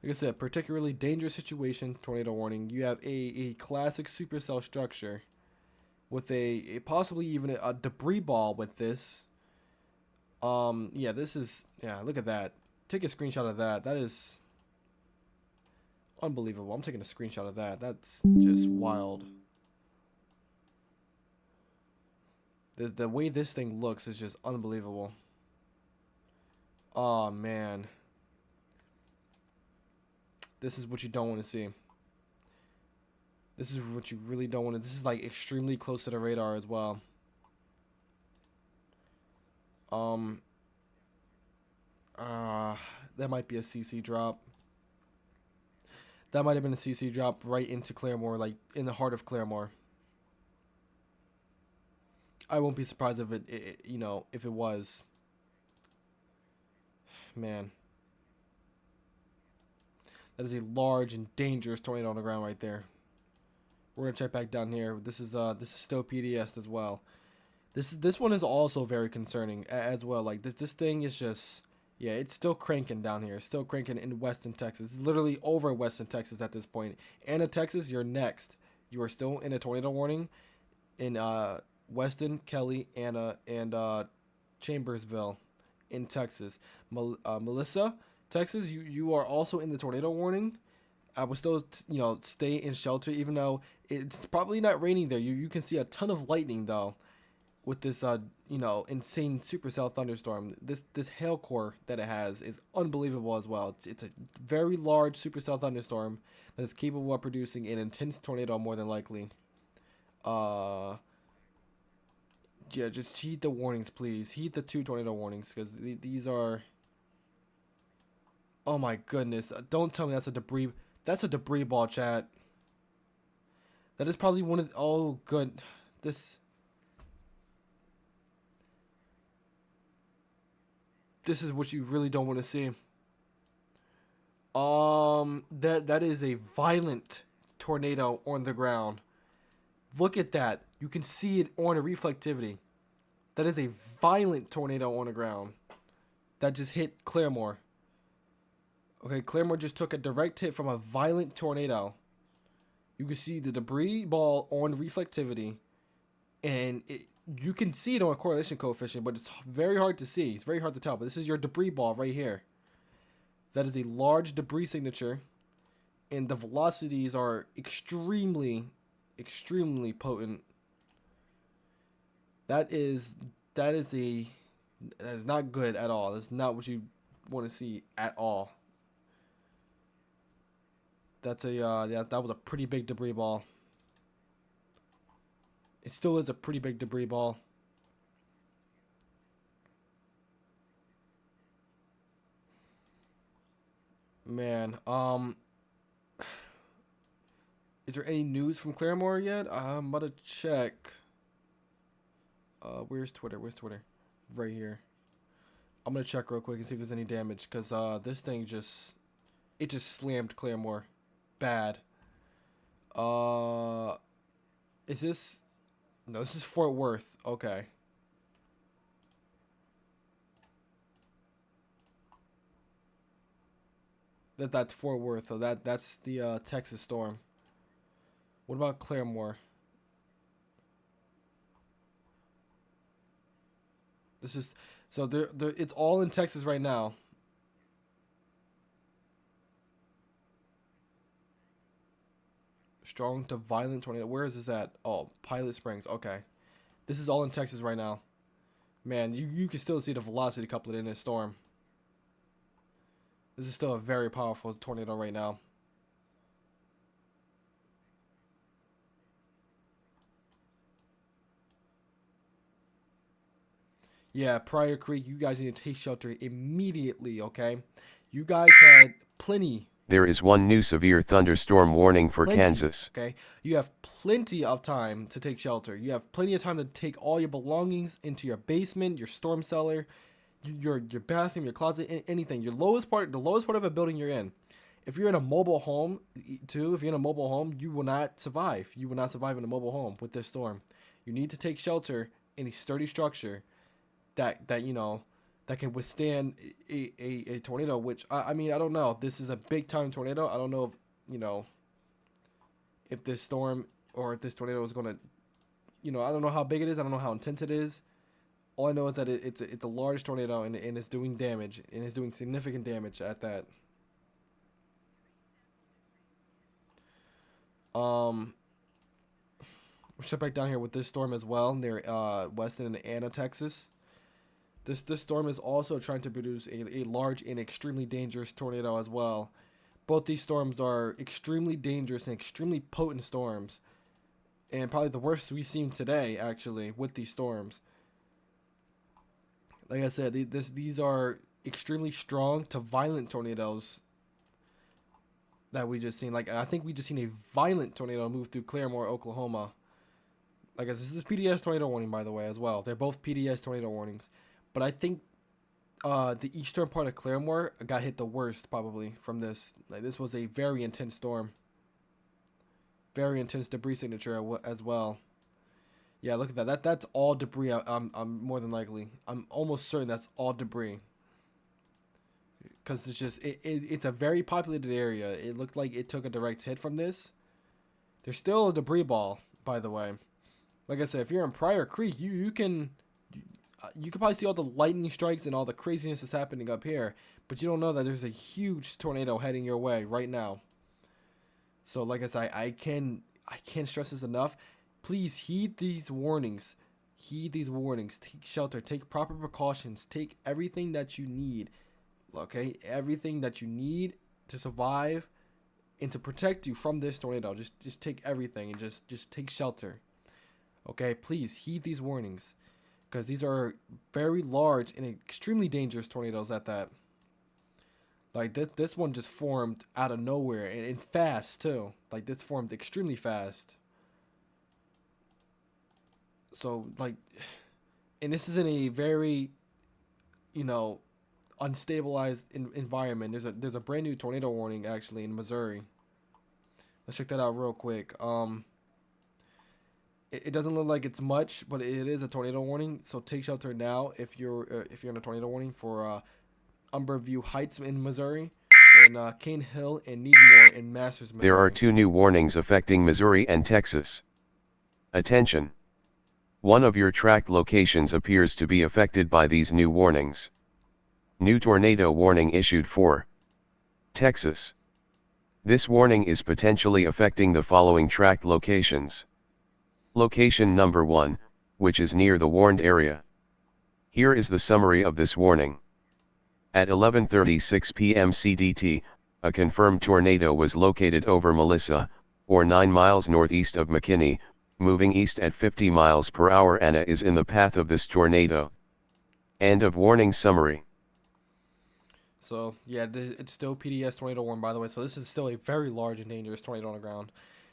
Like I said, particularly dangerous situation, tornado warning. You have a classic supercell structure with a possibly even a debris ball with this. Yeah, this is, yeah, look at that. Take a screenshot of that. That is unbelievable. I'm taking a screenshot of that. That's just wild. The way this thing looks is just unbelievable. Oh, man. This is what you don't want to see. This is what you really don't want to. This is like extremely close to the radar as well. That might be a CC drop. That might have been a CC drop right into Claremore, like in the heart of Claremore. I won't be surprised if if it was. Man. That is a large and dangerous tornado on the ground right there. We're gonna check back down here. This is still PDS as well. This one is also very concerning as well. Like this thing is just, yeah, it's still cranking down here. It's still cranking in Weston, Texas. It's literally over Weston, Texas at this point. Anna, Texas, you're next. You are still in a tornado warning in Weston, Kelly, Anna, and Chambersville in Texas. Melissa, Texas, you are also in the tornado warning. I would still, stay in shelter, even though it's probably not raining there. You can see a ton of lightning though, with this insane supercell thunderstorm. This hail core that it has is unbelievable as well. It's a very large supercell thunderstorm that is capable of producing an intense tornado more than likely. Yeah, just heed the warnings, please. Heed the 2 tornado warnings, because these are. Oh my goodness! Don't tell me that's a debris. That's a debris ball, chat. That is probably one of. Oh, good. This is what you really don't want to see. That is a violent tornado on the ground. Look at that. You can see it on a reflectivity. That is a violent tornado on the ground. That just hit Claremore. Okay, Claremore just took a direct hit from a violent tornado. You can see the debris ball on reflectivity. And you can see it on a correlation coefficient, but it's very hard to see. It's very hard to tell. But this is your debris ball right here. That is a large debris signature. And the velocities are extremely, extremely potent. That is not good at all. That's not what you want to see at all. That's that was a pretty big debris ball. It still is a pretty big debris ball. Man, is there any news from Claremore yet? I'm about to check. Where's Twitter? Where's Twitter? Right here. I'm gonna check real quick and see if there's any damage, cause this thing just slammed Claremore, bad. Uh, is this? No, this is Fort Worth. Okay. That's Fort Worth. So that's the Texas storm. What about Claremore? This is so they're it's all in Texas right now. Strong to violent tornado. Where is this at? Oh, Pilot Springs. Okay. This is all in Texas right now. Man, you can still see the velocity couplet in this storm. This is still a very powerful tornado right now. Yeah, Pryor Creek, you guys need to take shelter immediately, okay? You guys had plenty. There is one new severe thunderstorm warning for Plenty, Kansas. okay? You have plenty of time to take shelter. You have plenty of time to take all your belongings into your basement, your storm cellar, your bathroom, your closet, anything. The lowest part of a building you're in. If you're in a mobile home, too, if you're in a mobile home, you will not survive. You will not survive in a mobile home with this storm. You need to take shelter in a sturdy structure that you know that can withstand a tornado. Which I mean, I don't know. This is a big time tornado. I don't know if if this storm or if this tornado is gonna, I don't know how big it is. I don't know how intense it is. All I know is that it's a large tornado and it's doing damage, and it's doing significant damage at that. Um, we'll check back down here with this storm as well near Weston and Anna, Texas. This storm is also trying to produce a large and extremely dangerous tornado as well. Both these storms are extremely dangerous and extremely potent storms, and probably the worst we've seen today actually with these storms. Like I said, these are extremely strong to violent tornadoes that we just seen. Like I think we just seen a violent tornado move through Claremore, Oklahoma. Like this is PDS tornado warning, by the way, as well. They're both PDS tornado warnings, but I think the eastern part of Claremore got hit the worst probably from this. Like this was a very intense storm, very intense debris signature as well. Yeah, look at that. That's all debris. I'm more than likely. I'm almost certain that's all debris. Because it's just it's a very populated area. It looked like it took a direct hit from this. There's still a debris ball, by the way. Like I said, if you're in Pryor Creek, you can probably see all the lightning strikes and all the craziness that's happening up here, but you don't know that there's a huge tornado heading your way right now. So, like I said, I can't stress this enough. Please heed these warnings. Heed these warnings. Take shelter. Take proper precautions. Take everything that you need. Okay? Everything that you need to survive and to protect you from this tornado. Just take everything and just take shelter. Okay? Please heed these warnings, because these are very large and extremely dangerous tornadoes at that. Like this one just formed out of nowhere and fast too. Like this formed extremely fast. So like, and this is in a very, unstabilized environment. There's a brand new tornado warning actually in Missouri. Let's check that out real quick. It doesn't look like it's much, but it is a tornado warning. So take shelter now if you're in a tornado warning for Umberview Heights in Missouri, and Cane Hill and Needmore in Masters, Missouri. There are 2 new warnings affecting Missouri and Texas. Attention! One of your tracked locations appears to be affected by these new warnings. New tornado warning issued for Texas. This warning is potentially affecting the following tracked locations. Location number 1, which is near the warned area. Here is the summary of this warning. At 11:36 p.m. CDT, a confirmed tornado was located over Melissa, or 9 miles northeast of McKinney, moving east at 50 miles per hour. Anna is in the path of this tornado. End of warning summary. So, yeah, it's still PDS tornado warning, by the way. So this is still a very large and dangerous tornado on the ground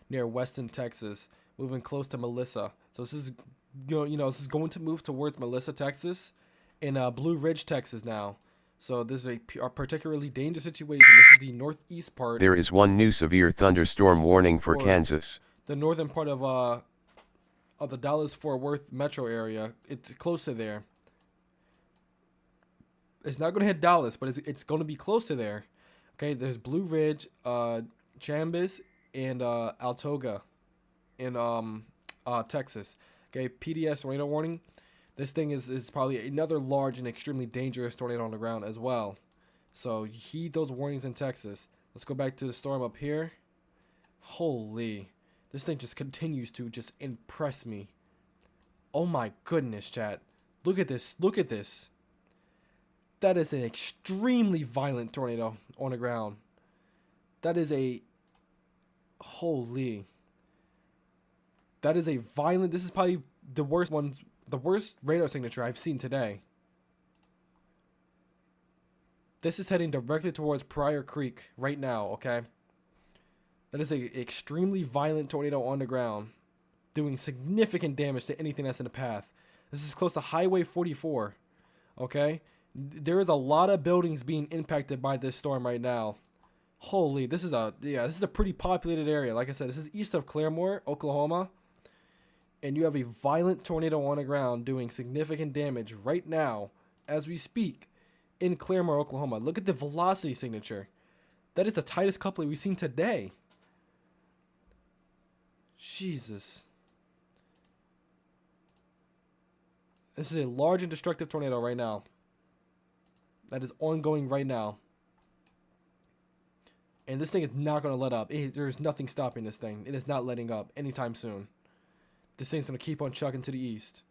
near Weston, Texas, moving close to Melissa. So this is This is going to move towards Melissa, Texas, and Blue Ridge, Texas now. So this is a particularly dangerous situation. This is the northeast part, There is one new severe thunderstorm warning for or Kansas. the northern part of the Dallas-Fort Worth metro area. It's close to there. It's not going to hit Dallas, but it's going to be close to there. Okay, there's Blue Ridge, Chambers, and Altoga in Texas. Okay, PDS tornado warning. This thing is probably another large and extremely dangerous tornado on the ground as well. So heed those warnings in Texas. Let's go back to the storm up here. Holy, this thing just continues to just impress me. Oh my goodness, chat. Look at this. Look at this. That is an extremely violent tornado on the ground. That is a... Holy. That is a violent... This is probably the worst ones... The worst radar signature I've seen today. This is heading directly towards Pryor Creek right now, okay? That is a extremely violent tornado on the ground, doing significant damage to anything that's in the path. This is close to Highway 44, okay? There is a lot of buildings being impacted by this storm right now. Holy, this is a pretty populated area. Like I said, this is east of Claremore, Oklahoma. And you have a violent tornado on the ground doing significant damage right now as we speak in Claremore, Oklahoma. Look at the velocity signature. That is the tightest coupling we've seen today. Jesus. This is a large and destructive tornado right now. That is ongoing right now. And this thing is not going to let up. There's nothing stopping this thing. It is not letting up anytime soon. This thing's going to keep on chugging to the east.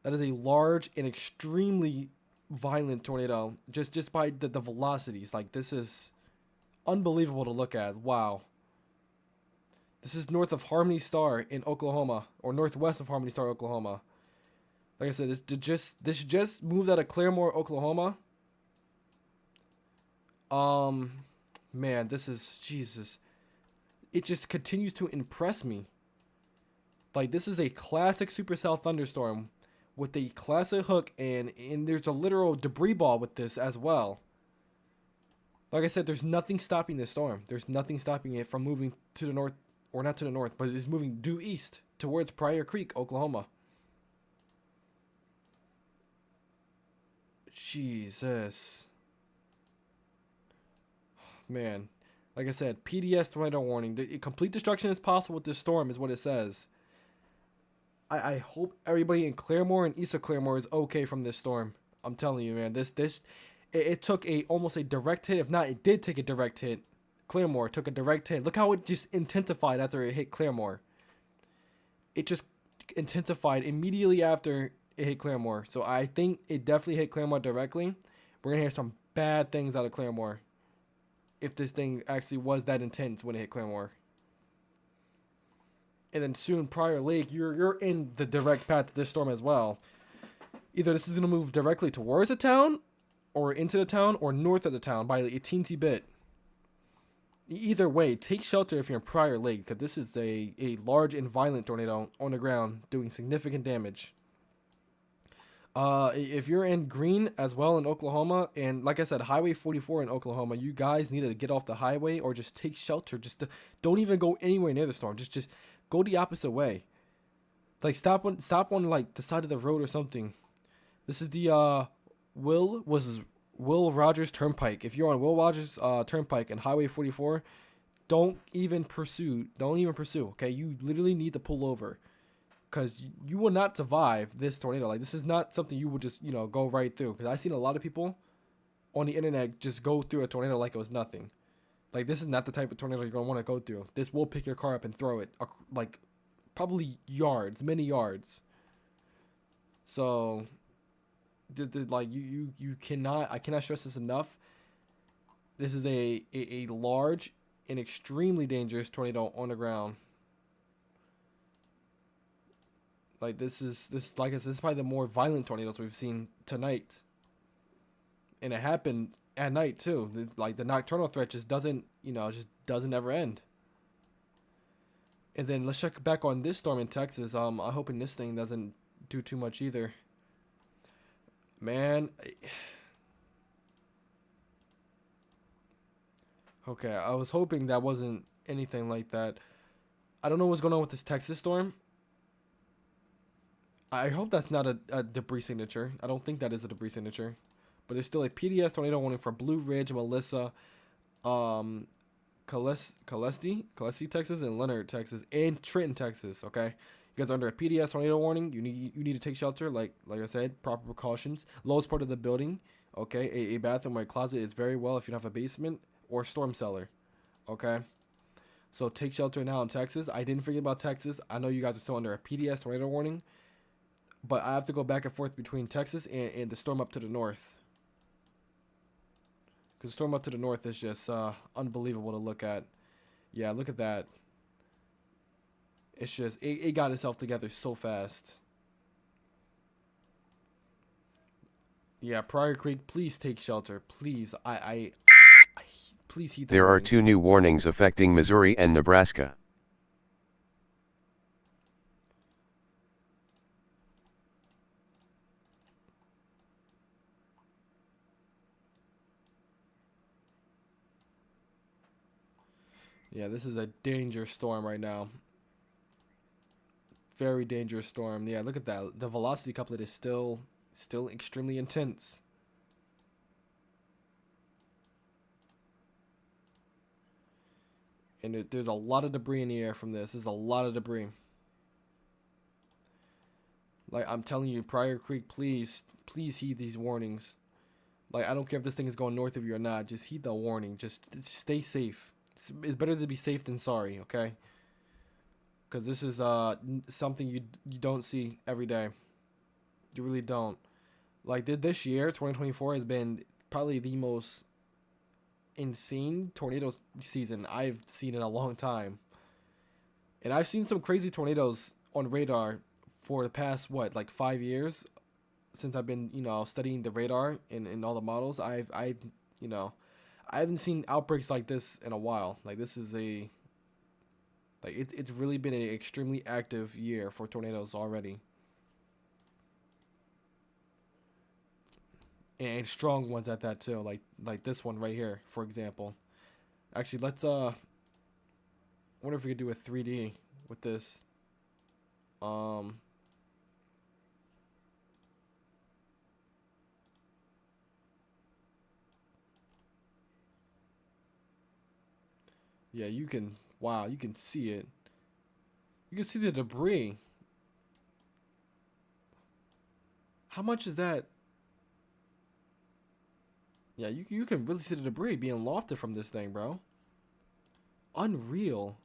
That is a large and extremely violent tornado. Just by the velocities. Like, this is unbelievable to look at. Wow. This is north of Harmony Star in Oklahoma. Or northwest of Harmony Star, Oklahoma. Like I said, this just moved out of Claremore, Oklahoma. Man, this is... Jesus. It just continues to impress me. Like, this is a classic supercell thunderstorm with a classic hook, and there's a literal debris ball with this as well. Like I said, there's nothing stopping this storm. There's nothing stopping it from moving to the north, or not to the north, but it's moving due east towards Pryor Creek, Oklahoma. Jesus. Man. Like I said, PDS tornado warning. The complete destruction is possible with this storm is what it says. I hope everybody in Claremore and east of Claremore is okay from this storm. I'm telling you, man. It took almost a direct hit. If not, it did take a direct hit. Claremore took a direct hit. Look how it just intensified after it hit Claremore. It just intensified immediately after it hit Claremore. So I think it definitely hit Claremore directly. We're going to hear some bad things out of Claremore. If this thing actually was that intense when it hit Claremore. And then soon Pryor Lake, you're in the direct path of this storm as well. Either this is going to move directly towards the town, or into the town, or north of the town by a teensy bit. Either way, take shelter if you're in Pryor Lake, because this is a large and violent tornado on the ground doing significant damage. If you're in Green as well in Oklahoma, and like I said, Highway 44 in Oklahoma, you guys need to get off the highway or just take shelter. Don't even go anywhere near the storm. Just go the opposite way. Like stop on like the side of the road or something. This is the Will Rogers Turnpike. If you're on Will Rogers Turnpike and Highway 44, don't even pursue. Okay, you literally need to pull over. Because you will not survive this tornado. Like, this is not something you would just, go right through. Because I've seen a lot of people on the internet just go through a tornado like it was nothing. Like, this is not the type of tornado you're going to want to go through. This will pick your car up and throw it, like, probably yards, many yards. So, like, you cannot, I cannot stress this enough. This is a large and extremely dangerous tornado on the ground. Like, this is probably the more violent tornadoes we've seen tonight. And it happened at night, too. Like, the nocturnal threat just doesn't ever end. And then let's check back on this storm in Texas. I'm hoping this thing doesn't do too much either. Man, okay, I was hoping that wasn't anything like that. I don't know what's going on with this Texas storm. I hope that's not a debris signature. I don't think that is a debris signature. But there's still a PDS tornado warning for Blue Ridge, Melissa, um, Calesti, Texas, and Leonard, Texas, and Trenton, Texas. Okay, you guys are under a PDS tornado warning. You need to take shelter, like I said, proper precautions. Lowest part of the building. Okay, a bathroom or a closet is very well if you don't have a basement or storm cellar. Okay, so take shelter now in Texas. I didn't forget about Texas. I know you guys are still under a PDS tornado warning, but I have to go back and forth between Texas and the storm up to the north. Because the storm up to the north is just unbelievable to look at. Yeah, look at that. It's just, it got itself together so fast. Yeah, Pryor Creek, please take shelter. Please, please heed the There are warnings. 2 new warnings affecting Missouri and Nebraska. Yeah, this is a dangerous storm right now. Very dangerous storm. Yeah, look at that. The velocity couplet is still extremely intense. And there's a lot of debris in the air from this. There's a lot of debris. Like, I'm telling you, Pryor Creek, please heed these warnings. Like, I don't care if this thing is going north of you or not. Just heed the warning. Just stay safe. It's better to be safe than sorry, okay? Because this is something you don't see every day. You really don't. Like, this year, 2024, has been probably the most insane tornado season I've seen in a long time. And I've seen some crazy tornadoes on radar for the past, what, like 5 years? Since I've been, studying the radar and all the models. I've I haven't seen outbreaks like this in a while. Like, this is it's really been an extremely active year for tornadoes already. And strong ones at that too. Like this one right here, for example. Actually, let's I wonder if we could do a 3D with this. Yeah, you can, wow, you can see it. You can see the debris. How much is that? Yeah, you can really see the debris being lofted from this thing, bro. Unreal.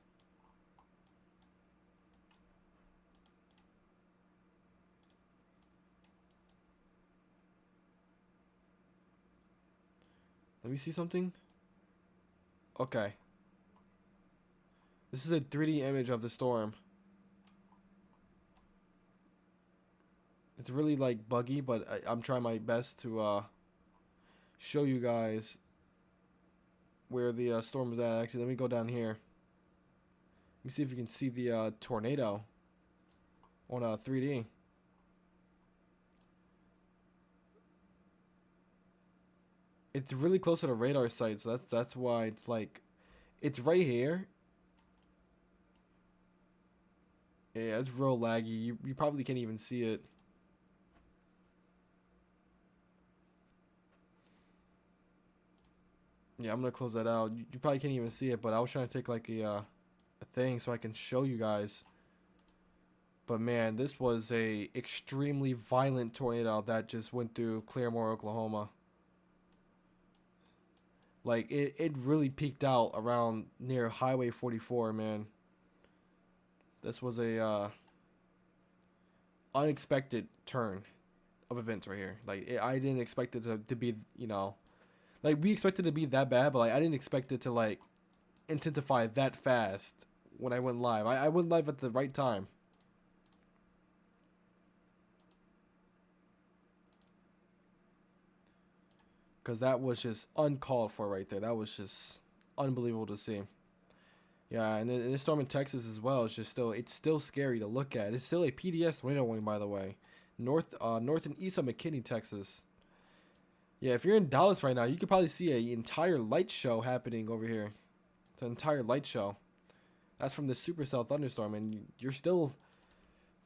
Let me see something. Okay. This is a 3D image of the storm. It's really like buggy, but I'm trying my best to show you guys where the storm is at. Actually, let me go down here. Let me see if you can see the tornado on 3D. It's really close to the radar site, so that's why it's like, it's right here. Yeah, it's real laggy. You probably can't even see it. Yeah, I'm gonna close that out. You probably can't even see it, but I was trying to take like a thing so I can show you guys. But man, this was a extremely violent tornado that just went through Claremore, Oklahoma. Like, it really peaked out around near Highway 44, man. This was a unexpected turn of events right here. Like, I didn't expect it to be, like, we expected it to be that bad, but like I didn't expect it to like intensify that fast when I went live. I went live at the right time. Because that was just uncalled for right there. That was just unbelievable to see. Yeah, and then this storm in Texas as well. It's still scary to look at. It's still a PDS tornado warning, by the way. North and east of McKinney, Texas. Yeah, if you're in Dallas right now, you could probably see an entire light show happening over here. It's an entire light show. That's from the supercell thunderstorm, and you're still,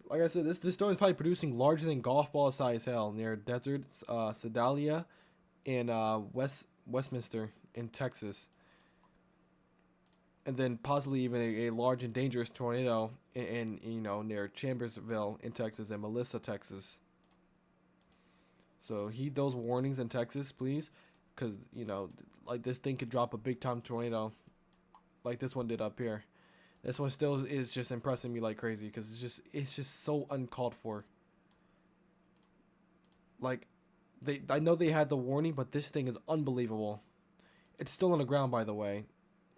like I said, this storm is probably producing larger than golf ball size hail near deserts, Sedalia, and Westminster in Texas, and then possibly even a large and dangerous tornado near Chambersville in Texas and Melissa, Texas. So heed those warnings in Texas, please, because like this thing could drop a big time tornado, like this one did up here. This one still is just impressing me like crazy because it's just so uncalled for. Like, I know they had the warning, but this thing is unbelievable. It's still on the ground, by the way.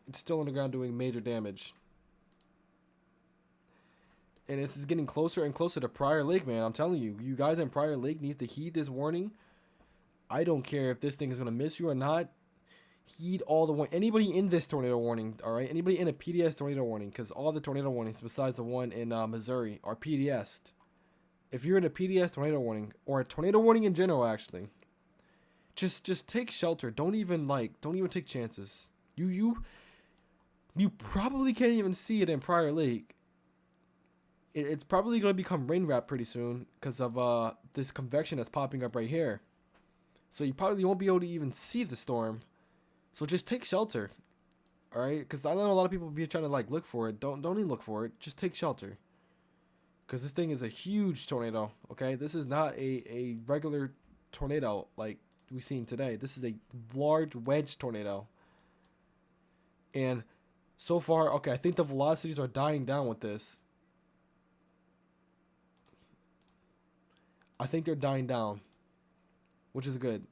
It's still on the ground doing major damage. And this is getting closer and closer to Prior Lake, man. I'm telling you, you guys in Prior Lake need to heed this warning. I don't care if this thing is going to miss you or not. Heed all the warning. Anybody in this tornado warning, all right? Anybody in a PDS tornado warning, because all the tornado warnings besides the one in Missouri are PDS. If you're in a PDS tornado warning, or a tornado warning in general, actually, just take shelter. Don't even take chances. You probably can't even see it in Prior Lake. It's probably going to become rain wrap pretty soon because of this convection that's popping up right here. So you probably won't be able to even see the storm. So just take shelter, all right? Because I know a lot of people be trying to look for it. Don't even look for it. Just take shelter. Because this thing is a huge tornado, okay? This is not a regular tornado like we've seen today. This is a large wedge tornado. And so far, okay, I think the velocities are dying down with this. I think they're dying down, which is good.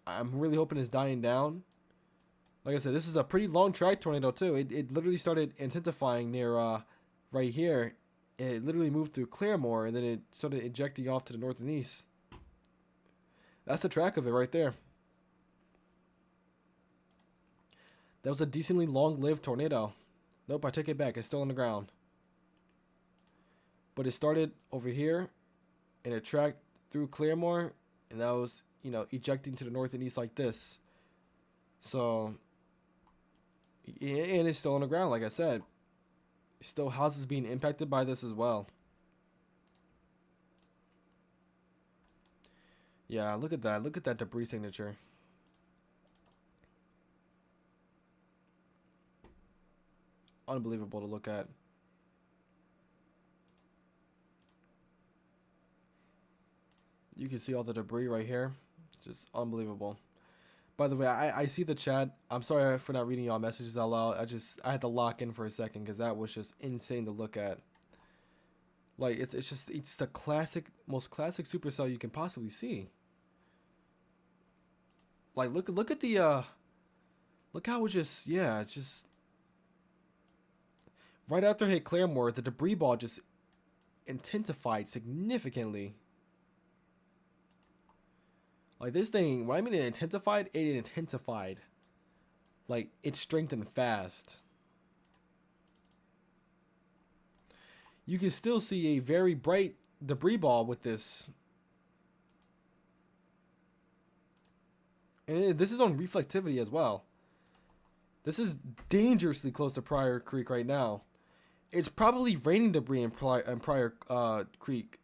I'm really hoping it's dying down. Like I said, this is a pretty long track tornado too. It literally started intensifying near right here. It literally moved through Claremore and then it started ejecting off to the north and east. That's the track of it right there. That was a decently long-lived tornado. Nope, I take it back. It's still on the ground. But it started over here and it tracked through Claremore and that was, ejecting to the north and east like this. So, and it's still on the ground, like I said. Still houses being impacted by this as well. Yeah, look at that. Look at that debris signature. Unbelievable to look at. You can see all the debris right here. Just unbelievable. By the way, I see the chat. I'm sorry for not reading y'all messages out loud. I had to lock in for a second because that was just insane to look at. Like it's the most classic supercell you can possibly see. Like look at the look how it's just right after it hit Claremore, the debris ball just intensified significantly. Like this thing, when I mean it intensified. Like it strengthened fast. You can still see a very bright debris ball with this. And this is on reflectivity as well. This is dangerously close to Prior Creek right now. It's probably raining debris in Prior Creek.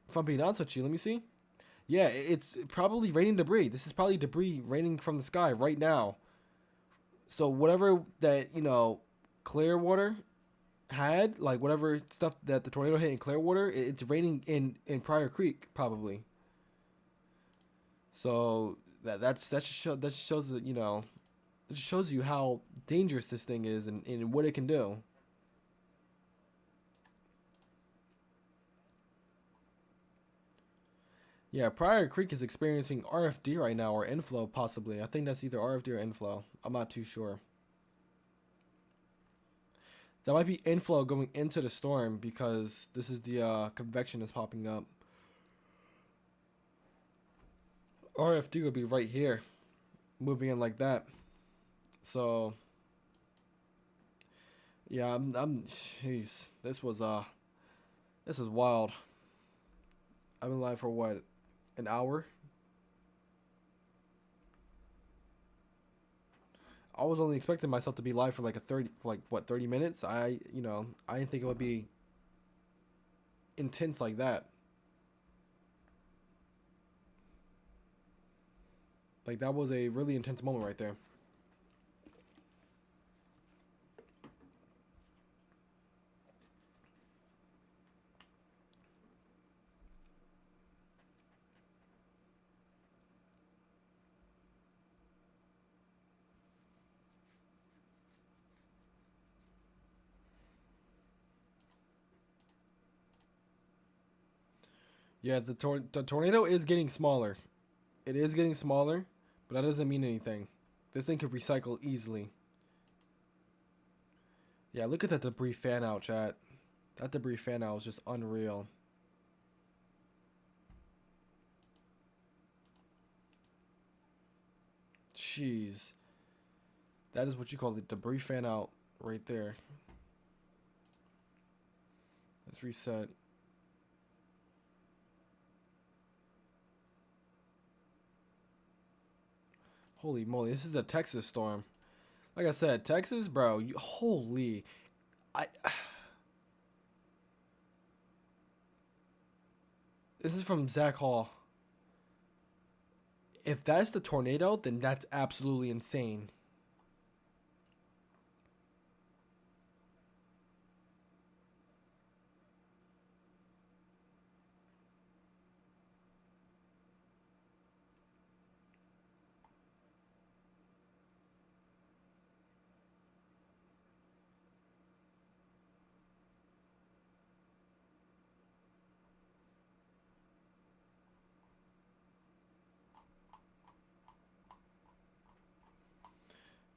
If I'm being honest with you, let me see. Yeah, it's probably raining debris. This is probably debris raining from the sky right now. So whatever that, Clearwater had, like whatever stuff that the tornado hit in Clearwater, it's raining in Prior Creek probably. So that just shows that, it just shows you how dangerous this thing is and what it can do. Yeah, Prior Creek is experiencing RFD right now, or inflow possibly. I think that's either RFD or inflow. I'm not too sure. That might be inflow going into the storm because this is the convection that's popping up. RFD will be right here, moving in like that. So, Yeah, jeez, this is wild. I've been live for what, an hour? I was only expecting myself to be live for like for like what, 30 minutes. I didn't think it would be intense like that. Like that was a really intense moment right there. Yeah, the tornado is getting smaller. It is getting smaller, but that doesn't mean anything. This thing could recycle easily. Yeah, look at that debris fan out, chat. That debris fan out is just unreal. Jeez. That is what you call the debris fan out right there. Let's reset. Holy moly, this is the Texas storm. Like I said, Texas, bro, holy. I This is from Zach Hall. If that's the tornado, then that's absolutely insane.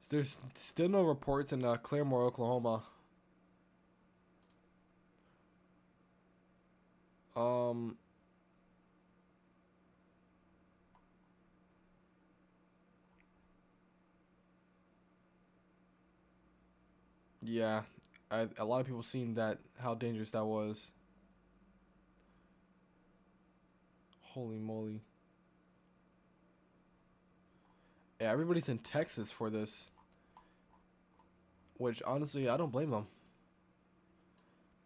There's still no reports in Claremore, Oklahoma. Um, yeah, a lot of people seen that how dangerous that was. Holy moly! Yeah, everybody's in Texas for this, which honestly I don't blame them.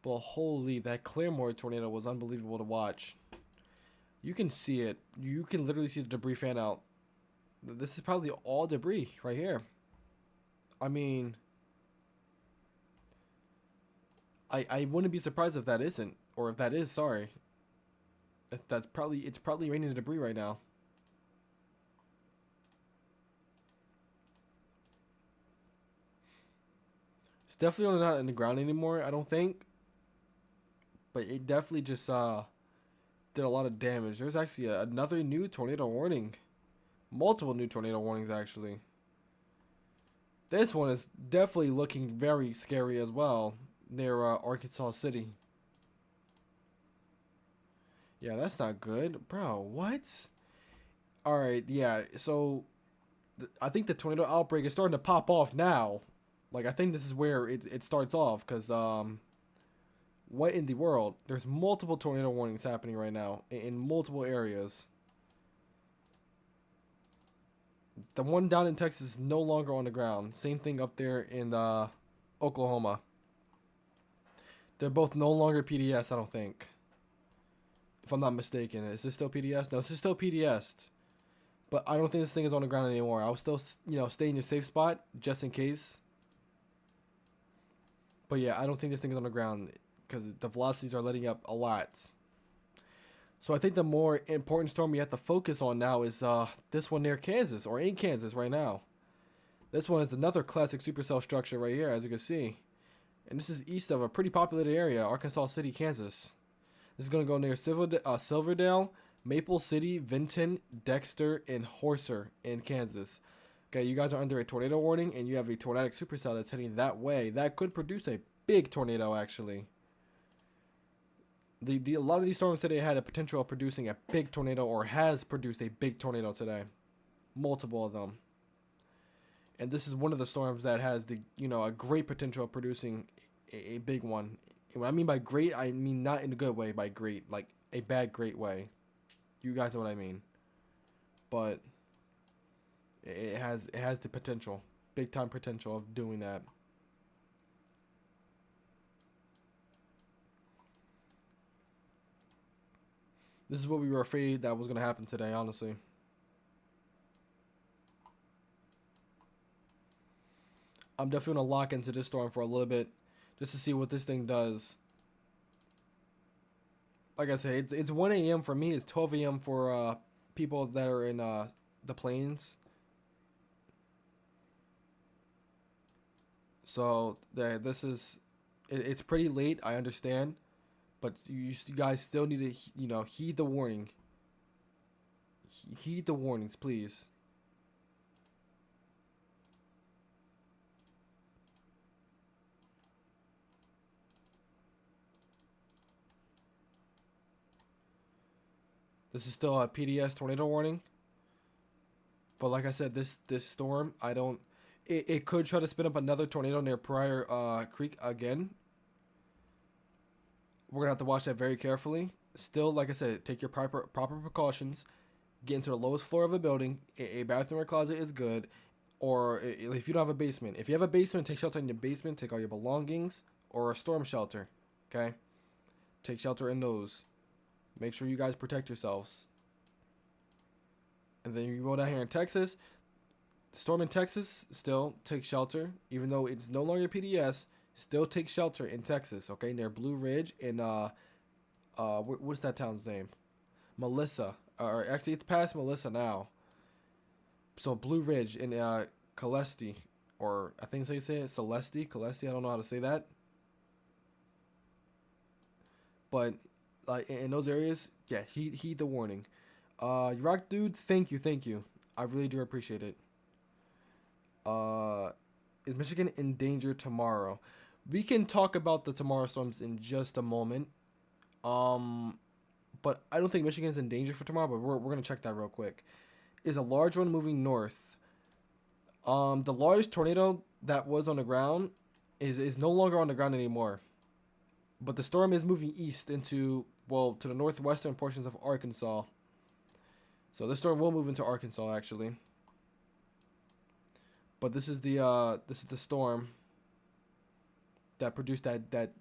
But holy, that Claremore tornado was unbelievable to watch. You can see it. You can literally see the debris fan out. This is probably all debris right here. I mean, I wouldn't be surprised if that isn't, or if that is. Sorry, it's probably raining debris right now. It's definitely not in the ground anymore. I don't think, but it definitely just did a lot of damage. There's actually another new tornado warning, multiple new tornado warnings actually. This one is definitely looking very scary as well near Arkansas City. Yeah, that's not good, bro. What? All right, yeah. So I think the tornado outbreak is starting to pop off now. Like I think this is where it starts off because what in the world? There's multiple tornado warnings happening right now in multiple areas. The one down in Texas is no longer on the ground. Same thing up there in Oklahoma. They're both no longer PDS, I don't think. If I'm not mistaken. Is this still PDS? No, this is still PDS. But I don't think this thing is on the ground anymore. I would still, stay in your safe spot just in case. But yeah, I don't think this thing is on the ground because the velocities are letting up a lot. So I think the more important storm we have to focus on now is this one near Kansas, or in Kansas right now. This one is another classic supercell structure right here, as you can see. And this is east of a pretty populated area, Arkansas City, Kansas. This is going to go near Silverdale, Maple City, Vinton, Dexter, and Horser in Kansas. Okay, you guys are under a tornado warning, and you have a tornadic supercell that's heading that way. That could produce a big tornado, actually. A lot of these storms today had a potential of producing a big tornado, or has produced a big tornado today. Multiple of them. and this is one of the storms that has the a great potential of producing a big one. And what I mean by great, I mean not in a good way. By great, like a bad great way. You guys know what I mean. But it has the potential, big time potential of doing that. This is what we were afraid that was gonna happen today, honestly. I'm definitely gonna lock into this storm for a little bit, just to see what this thing does. Like I said, it's 1 a.m. for me. It's 12 a.m. for people that are in the plains. So this is it's pretty late. I understand, but you guys still need to heed the warning. Heed the warnings, please. This is still a PDS tornado warning. But like I said, this storm, I don't. It could try to spin up another tornado near Pryor Creek again. We're gonna have to watch that very carefully. Still, like I said, take your proper precautions. Get into the lowest floor of a building. A bathroom or closet is good. Or if you don't have a basement, if you have a basement, take shelter in your basement. Take all your belongings, or a storm shelter. Okay, take shelter in those. Make sure you guys protect yourselves. And then you go down here in Texas. Storm in Texas, still take shelter. Even though it's no longer PDS, still take shelter in Texas, okay? Near Blue Ridge and, what's that town's name? Melissa. Or actually, it's past Melissa now. So Blue Ridge in, Celeste. Or I think that's how you say it. Celeste, I don't know how to say that. But, like, in those areas, yeah, heed the warning. Rock Dude, thank you. I really do appreciate it. Is Michigan in danger tomorrow? We can talk about the tomorrow storms in just a moment. But I don't think Michigan's in danger for tomorrow, but we're gonna check that real quick. Is a large one moving north? The large tornado that was on the ground is no longer on the ground anymore. But the storm is moving east into, well, to the northwestern portions of Arkansas. So this storm will move into Arkansas actually. But this is the storm that produced that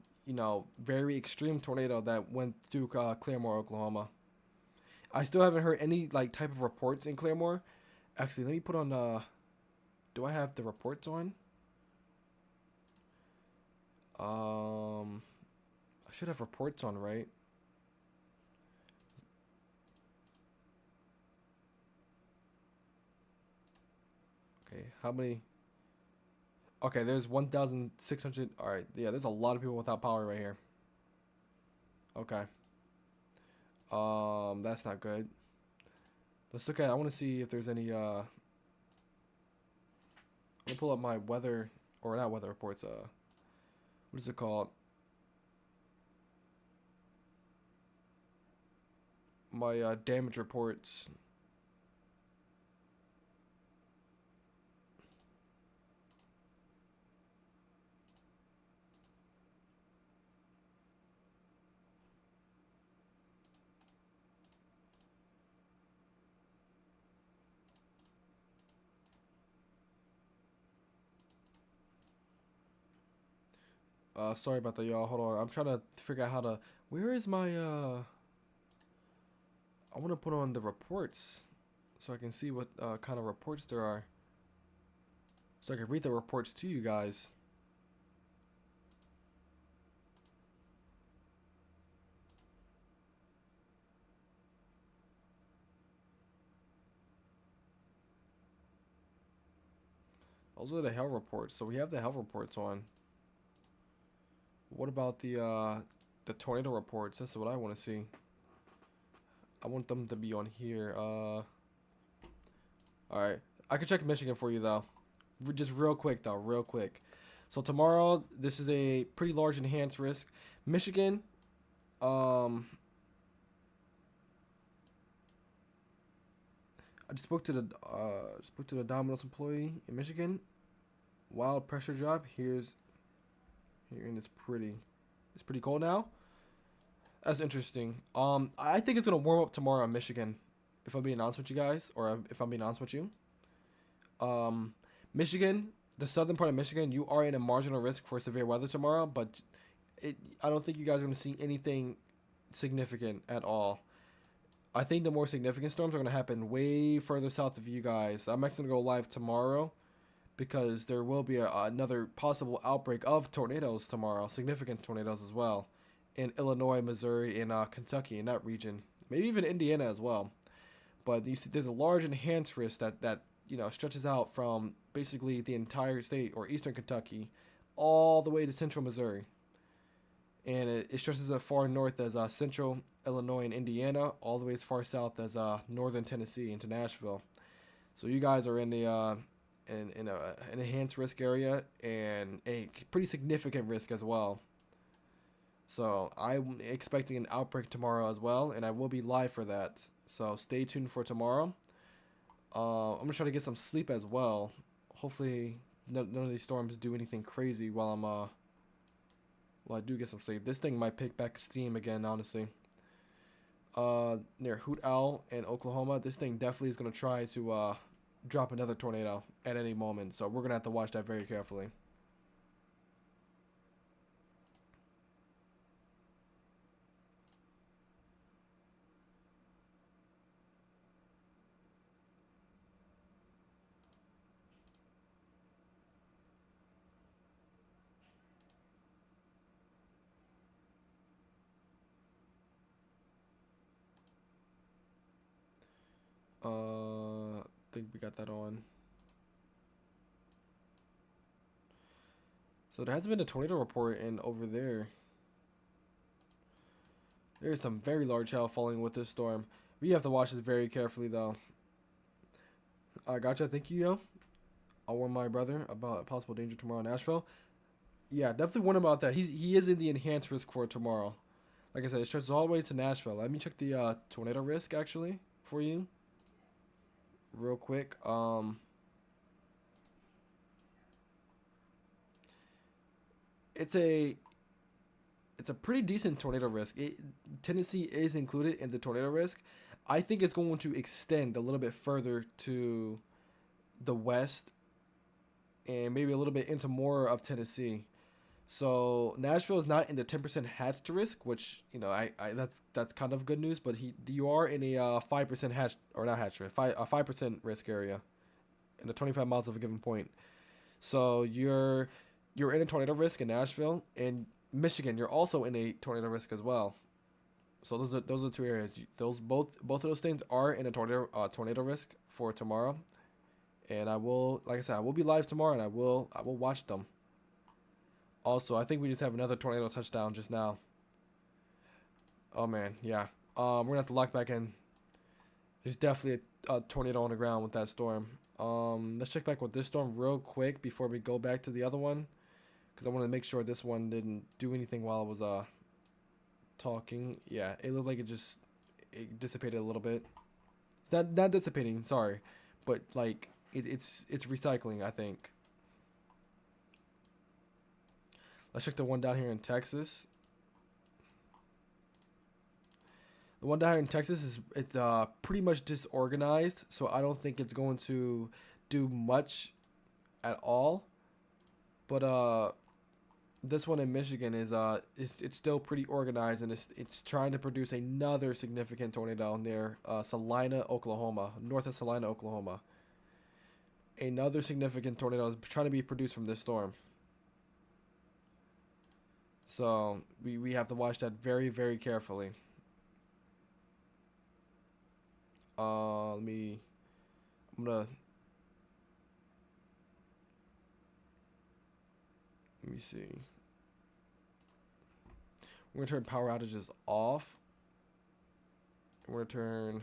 very extreme tornado that went through Claremore, Oklahoma. I still haven't heard any like type of reports in Claremore. Actually, let me put on. Do I have the reports on? I should have reports on, right? Okay, how many? Okay, there's 1,600. All right, yeah, there's a lot of people without power right here. Okay. That's not good. Let's look at. I want to see if there's any. I'm gonna pull up my weather or not weather reports. What is it called? My damage reports. Sorry about that, y'all. Hold on. I'm trying to figure out how to. Where is my I want to put on the reports so I can see what kind of reports there are. So I can read the reports to you guys. Those are the health reports. So we have the health reports on. What about the tornado reports? This is what I want to see. I want them to be on here. All right. I can check Michigan for you though. Just real quick though, real quick. So tomorrow, this is a pretty large enhanced risk. Michigan, I just spoke to the Domino's employee in Michigan. Wild pressure drop. Here and it's pretty cold now. That's interesting. I think it's gonna warm up tomorrow in Michigan. If I'm being honest with you guys, or if I'm being honest with you, um, Michigan, the southern part of Michigan, you are in a marginal risk for severe weather tomorrow. But I don't think you guys are gonna see anything significant at all. I think the more significant storms are gonna happen way further south of you guys. I'm actually gonna go live tomorrow because there will be another possible outbreak of tornadoes tomorrow, significant tornadoes as well, in Illinois, Missouri, and Kentucky, in that region, maybe even Indiana as well. But you see, there's a large enhanced risk that stretches out from basically the entire state or eastern Kentucky, all the way to central Missouri, and it stretches as far north as central Illinois and Indiana, all the way as far south as northern Tennessee into Nashville. So you guys are in the in an enhanced risk area and a pretty significant risk as well. So I'm expecting an outbreak tomorrow as well, and I will be live for that. So stay tuned for tomorrow. I'm gonna try to get some sleep as well. Hopefully, none of these storms do anything crazy while I do get some sleep. This thing might pick back steam again, honestly. Near Hoot Owl in Oklahoma, this thing definitely is gonna try to drop another tornado at any moment. So we're gonna have to watch that very carefully. I think we got that on. So there hasn't been a tornado report in over there. There is some very large hail falling with this storm. We have to watch this very carefully though. I gotcha. Thank you, yo. I'll warn my brother about possible danger tomorrow in Nashville. Yeah, definitely warn him about that. He is in the enhanced risk for tomorrow. Like I said, it stretches all the way to Nashville. Let me check the tornado risk actually for you, real quick. It's a pretty decent tornado risk. Tennessee is included in the tornado risk. I think it's going to extend a little bit further to the west and maybe a little bit into more of Tennessee. So Nashville is not in the 10% hatched risk, which I that's kind of good news. But you are in a 5% hatch or not hatched risk, 5% risk area, in the 25 miles of a given point. So you're in a tornado risk in Nashville and Michigan. You're also in a tornado risk as well. So those are two areas. Those both of those things are in a tornado risk for tomorrow. And I will, like I said, I will be live tomorrow, and I will watch them. Also, I think we just have another tornado touchdown just now. Oh man, yeah. We're gonna have to lock back in. There's definitely a tornado on the ground with that storm. Let's check back with this storm real quick before we go back to the other one, because I want to make sure this one didn't do anything while I was talking. Yeah, it looked like it dissipated a little bit. It's not dissipating, sorry, but like it's recycling, I think. Let's check the one down here in Texas. The one down here in Texas is pretty much disorganized, so I don't think it's going to do much at all. But this one in Michigan is it's still pretty organized, and it's trying to produce another significant tornado near Salina, Oklahoma, north of Salina, Oklahoma. Another significant tornado is trying to be produced from this storm. So we have to watch that very, very carefully. I'm gonna let me see. We're gonna turn power outages off. We're gonna turn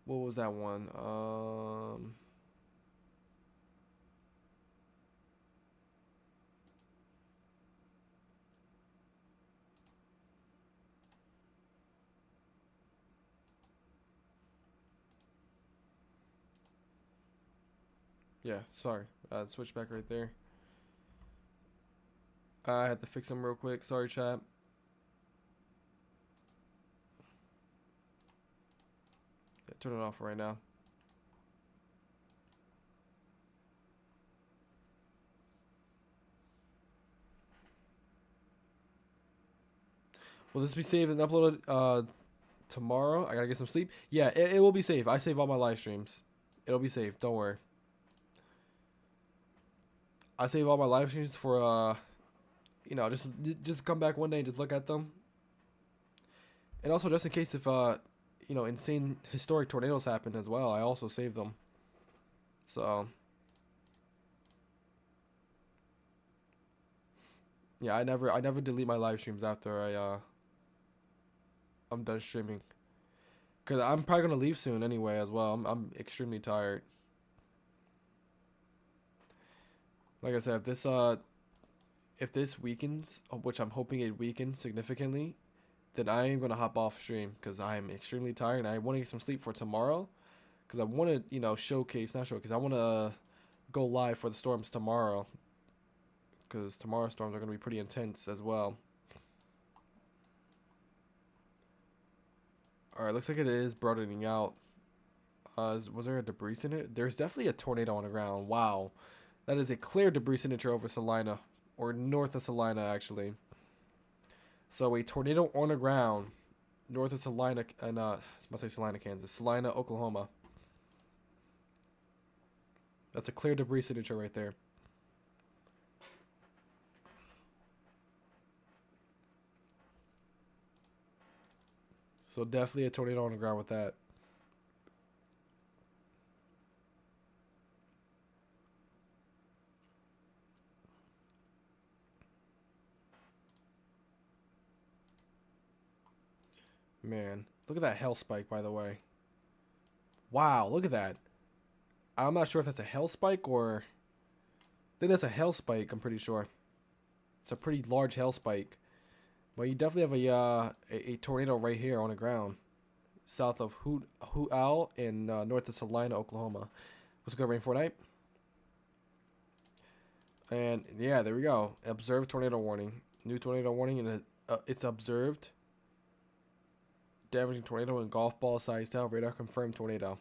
what was that one? Yeah, sorry. Switch back right there. I had to fix them real quick. Sorry, chat. Yeah, turn it off right now. Will this be saved and uploaded tomorrow? I gotta get some sleep. Yeah, it will be saved. I save all my live streams. It'll be saved. Don't worry. I save all my live streams for just come back one day and just look at them. And also just in case if insane historic tornadoes happen as well, I also save them. So yeah, I never delete my live streams after I'm done streaming. Cause I'm probably gonna leave soon anyway as well. I'm extremely tired. Like I said, if this weakens, which I'm hoping it weakens significantly, then I am gonna hop off stream because I am extremely tired and I want to get some sleep for tomorrow. Because I want to not showcase. I want to go live for the storms tomorrow. Because tomorrow's storms are gonna be pretty intense as well. All right, looks like it is broadening out. Was there a debris signature? There's definitely a tornado on the ground. Wow. That is a clear debris signature over Salina, or north of Salina, actually. So a tornado on the ground, north of Salina, and I must say Salina, Kansas, Salina, Oklahoma. That's a clear debris signature right there. So definitely a tornado on the ground with that. Man, look at that hell spike, by the way. Wow, look at that. I'm not sure if that's a hell spike or... I think that's a hell spike, I'm pretty sure. It's a pretty large hell spike. But you definitely have a tornado right here on the ground. South of Hoot Owl and north of Salina, Oklahoma. What's good, Rain Fortnite? And yeah, there we go. Observed tornado warning. New tornado warning, and it's observed. Damaging tornado and golf ball sized tail. Radar confirmed tornado.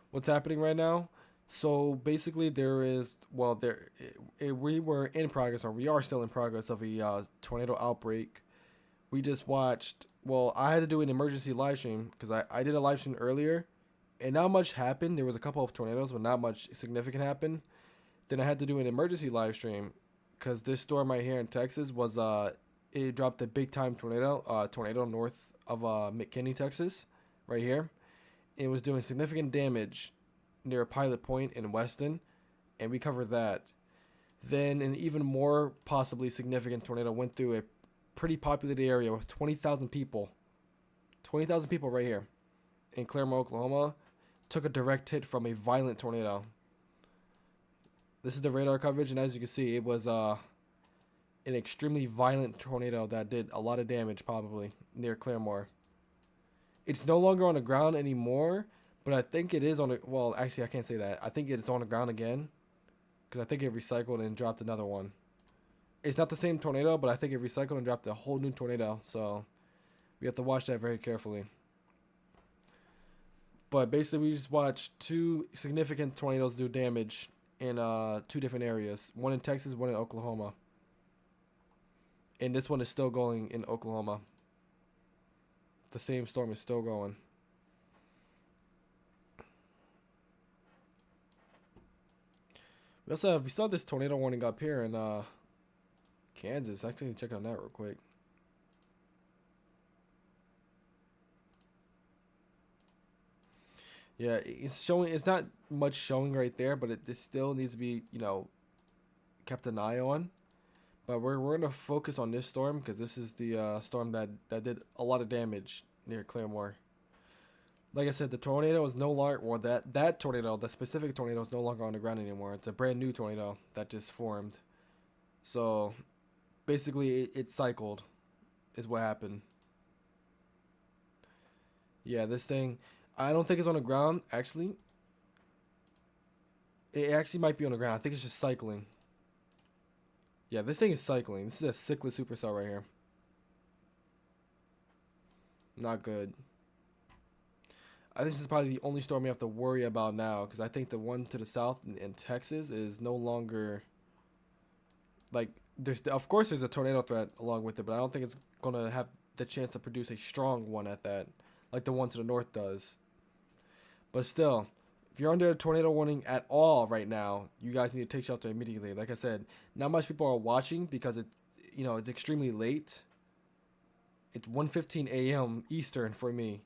What's happening right now? So basically, we were in progress, or we are still in progress of a tornado outbreak. We just watched. Well, I had to do an emergency live stream because I did a live stream earlier, and not much happened. There was a couple of tornadoes, but not much significant happened. Then I had to do an emergency live stream because this storm right here in Texas was it dropped a big time tornado north of McKinney, Texas, right here. It was doing significant damage near Pilot Point in Weston, and we covered that. Then an even more possibly significant tornado went through a pretty populated area with 20,000 people. 20,000 people right here in Claremore, Oklahoma, took a direct hit from a violent tornado. This is the radar coverage, and as you can see, it was an extremely violent tornado that did a lot of damage probably near Claremore. It's no longer on the ground anymore, but I think it is on the... Well, actually, I can't say that. I think it's on the ground again, because I think it recycled and dropped another one. It's not the same tornado, but I think it recycled and dropped a whole new tornado, so we have to watch that very carefully. But basically, we just watched two significant tornadoes do damage in two different areas. One in Texas, one in Oklahoma. And this one is still going in Oklahoma. The same storm is still going. We saw this tornado warning up here in Kansas. Actually, check on that real quick. Yeah, it's showing. It's not much showing right there, but it still needs to be, kept an eye on. But we're gonna focus on this storm because this is the storm that did a lot of damage near Claremore. Like I said, the tornado is no longer, or that tornado, the specific tornado is no longer on the ground anymore. It's a brand new tornado that just formed. So basically, it cycled, is what happened. Yeah, this thing, I don't think it's on the ground. Actually, it actually might be on the ground. I think it's just cycling. Yeah, this thing is cycling. This is a cyclid supercell right here. Not good. I think this is probably the only storm we have to worry about now, because I think the one to the south in Texas is no longer like there's of course there's a tornado threat along with it, but I don't think it's gonna have the chance to produce a strong one at that, like the one to the north does. But still, if you're under a tornado warning at all right now, you guys need to take shelter immediately. Like I said, not much people are watching because it's extremely late. It's 1:15 a.m. Eastern for me,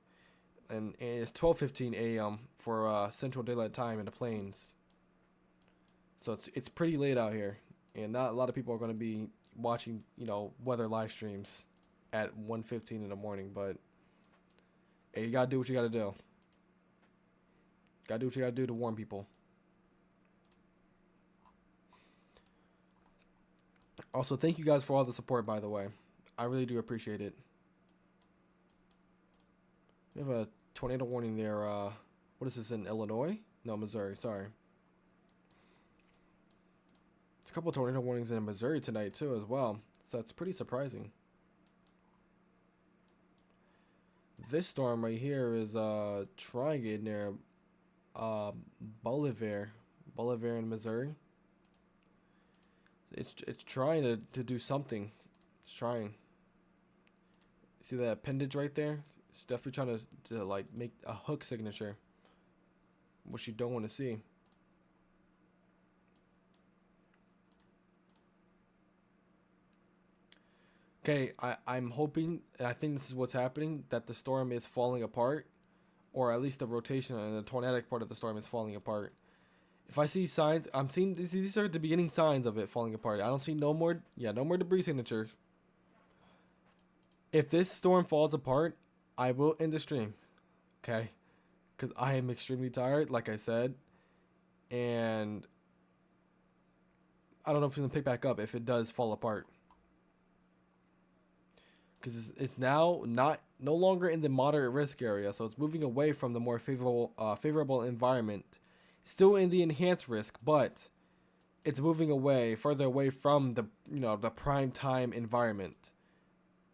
and it's 12:15 a.m. for Central Daylight Time in the plains. So it's pretty late out here, and not a lot of people are going to be watching weather live streams at 1:15 in the morning. But hey, you gotta do what you gotta do. Gotta do what you gotta do to warn people. Also, thank you guys for all the support, by the way. I really do appreciate it. We have a tornado warning there. What is this, in Illinois? No, Missouri. Sorry. There's a couple of tornado warnings in Missouri tonight, too, as well. So that's pretty surprising. This storm right here is trying to get near Bolivar in Missouri. It's trying to do something. It's trying. See that appendage right there? It's definitely trying to like make a hook signature, which you don't want to see. Okay, I'm hoping, and I think this is what's happening, that the storm is falling apart, or at least the rotation and the tornadic part of the storm is falling apart. If I see signs, I'm seeing these are the beginning signs of it falling apart. I don't see no more debris signature. If this storm falls apart, I will end the stream, okay? Because I am extremely tired, like I said, and I don't know if it's gonna pick back up if it does fall apart. Because it's now no longer in the moderate risk area, so it's moving away from the more favorable environment. Still in the enhanced risk, but it's moving away further away from the prime time environment.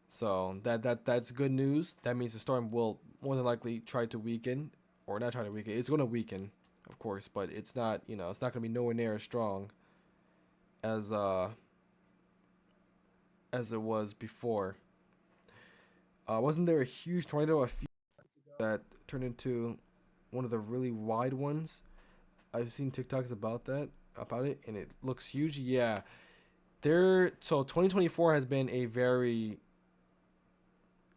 So that's good news. That means the storm will more than likely try to weaken, or not try to weaken. It's going to weaken, of course, but it's not it's not going to be nowhere near as strong as it was before. Wasn't there a huge tornado that turned into one of the really wide ones? I've seen TikToks about it, and it looks huge. Yeah, so 2024 has been a very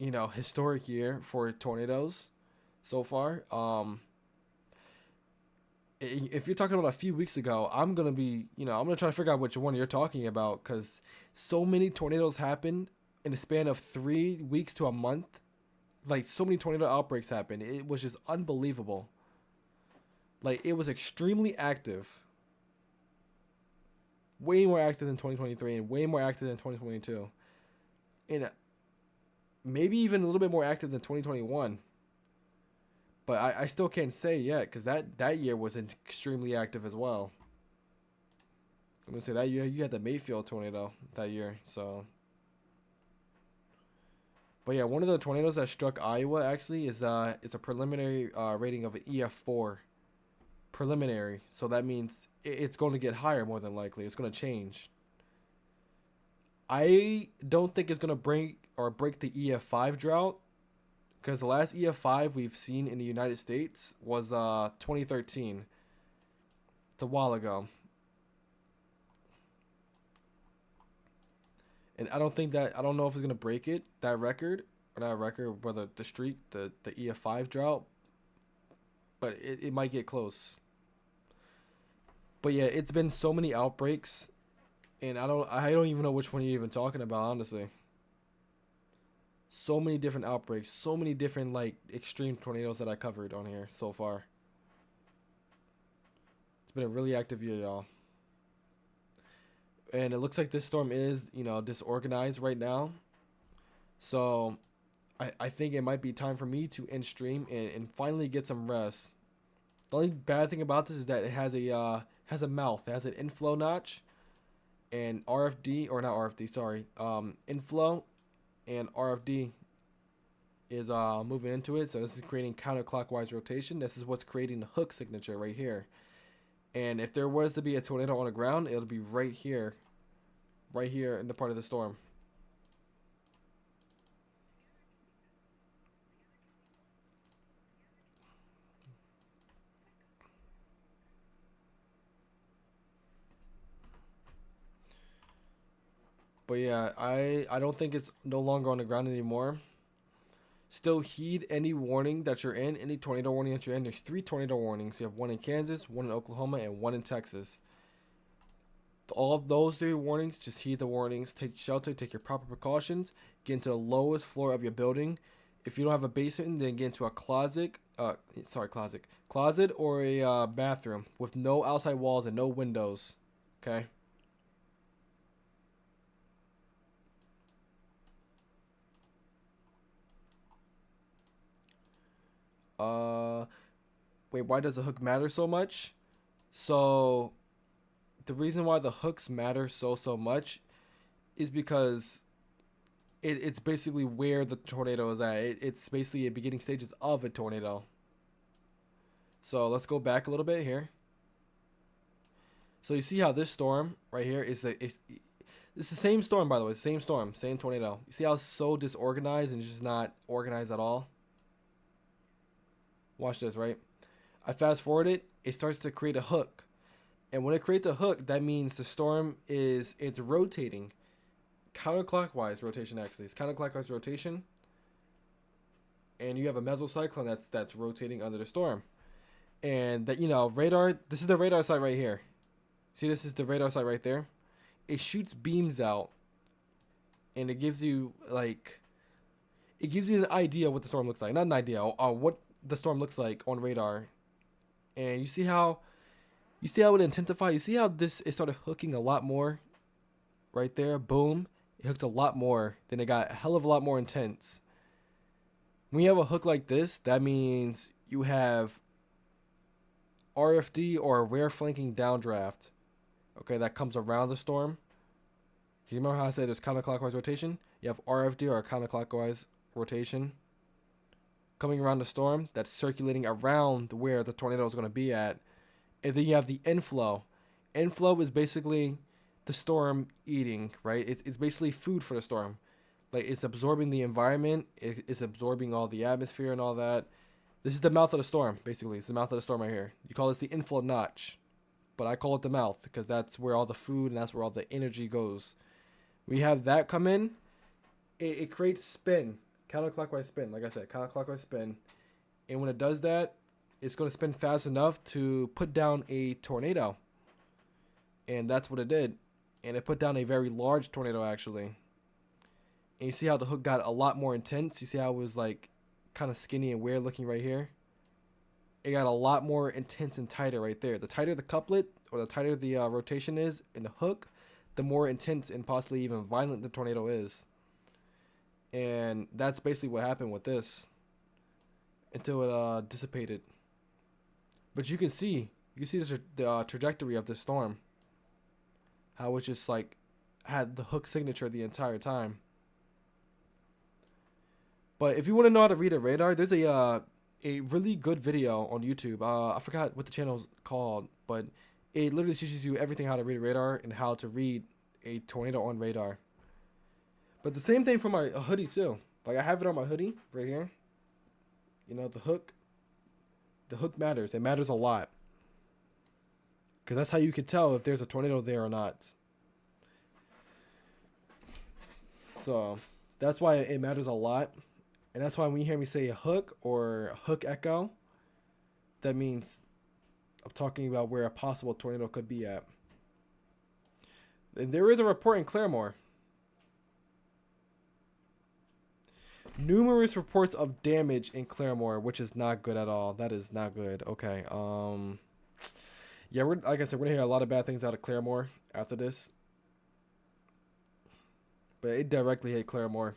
historic year for tornadoes so far. If you're talking about a few weeks ago, I'm gonna try to figure out which one you're talking about, because so many tornadoes happened in a span of 3 weeks to a month. Like, so many tornado outbreaks happened. It was just unbelievable. Like, it was extremely active. Way more active than 2023 and way more active than 2022. And maybe even a little bit more active than 2021. But I still can't say yet, because that year was extremely active as well. I'm going to say that year you had the Mayfield tornado that year. So, but yeah, one of the tornadoes that struck Iowa actually is it's a preliminary rating of an EF4. Preliminary, so that means it's going to get higher more than likely. It's going to change. I don't think it's going to break the EF5 drought, because the last EF5 we've seen in the United States was 2013. It's a while ago. And I don't know if it's going to break that record, whether the streak, the EF5 drought, but it might get close. But yeah, it's been so many outbreaks, and I don't even know which one you're even talking about, honestly. So many different outbreaks, so many different like extreme tornadoes that I covered on here so far. It's been a really active year, y'all. And it looks like this storm is, disorganized right now. So I think it might be time for me to end stream and finally get some rest. The only bad thing about this is that it has a mouth. It has an inflow notch and RFD, or not RFD, sorry. Inflow and RFD is moving into it. So this is creating counterclockwise rotation. This is what's creating the hook signature right here. And if there was to be a tornado on the ground, it'll be right here in the part of the storm. But yeah, I don't think it's no longer on the ground anymore. Still heed any warning that you're in, any tornado warning that you're in. There's 3 tornado warnings. You have one in Kansas, one in Oklahoma, and one in Texas. All of those 3 warnings, just heed the warnings. Take shelter, take your proper precautions. Get into the lowest floor of your building. If you don't have a basement, then get into a closet or a bathroom with no outside walls and no windows. Okay. Wait, why does the hook matter so much? So, the reason why the hooks matter so much is because it's basically where the tornado is at. It's basically the beginning stages of a tornado. So let's go back a little bit here. So you see how this storm right here it's the same storm, by the way, same storm, same tornado. You see how it's so disorganized and just not organized at all? Watch this, right? I fast forward it, it starts to create a hook. And when it creates a hook, that means the storm it's rotating. Counterclockwise rotation, actually. It's counterclockwise rotation. And you have a mesocyclone that's rotating under the storm. And that, radar, this is the radar site right here. See, this is the radar site right there. It shoots beams out. And it gives you an idea what the storm looks like. Not an idea, what the storm looks like on radar. And you see how it intensified. You see how it started hooking a lot more right there. Boom, it hooked a lot more. Then it got a hell of a lot more intense. When you have a hook like this, that means you have RFD, or a rare flanking downdraft, okay, that comes around the storm. Can you remember how I said there's counterclockwise rotation? You have RFD, or a counterclockwise rotation, coming around the storm that's circulating around where the tornado is going to be at. And then you have the inflow. Inflow is basically the storm eating, right? It's basically food for the storm. Like, it's absorbing the environment, it's absorbing all the atmosphere and all that. This is the mouth of the storm, basically. It's the mouth of the storm right here. You call this the inflow notch, but I call it the mouth because that's where all the food and that's where all the energy goes. We have that come in, it creates spin, counterclockwise spin. Like I said, counterclockwise spin. And when it does that, it's going to spin fast enough to put down a tornado. And that's what it did. And it put down a very large tornado, actually. And you see how the hook got a lot more intense. You see how it was like kind of skinny and weird looking right here. It got a lot more intense and tighter right there. The tighter the couplet, or the tighter the rotation is in the hook, the more intense and possibly even violent the tornado is. And that's basically what happened with this until it dissipated. But you can see the trajectory of this storm, how it just like had the hook signature the entire time. But if you want to know how to read a radar, there's a really good video on YouTube. I forgot what the channel is called, but it literally teaches you everything how to read a radar and how to read a tornado on radar. But the same thing for my hoodie too. Like, I have it on my hoodie right here. The hook matters. It matters a lot. Because that's how you can tell if there's a tornado there or not. So that's why it matters a lot. And that's why when you hear me say a hook or a hook echo, that means I'm talking about where a possible tornado could be at. And there is a report in Claremore. Numerous reports of damage in Claremore, which is not good at all. That is not good. Okay. Yeah, we're like I said, we're gonna hear a lot of bad things out of Claremore after this. But it directly hit Claremore.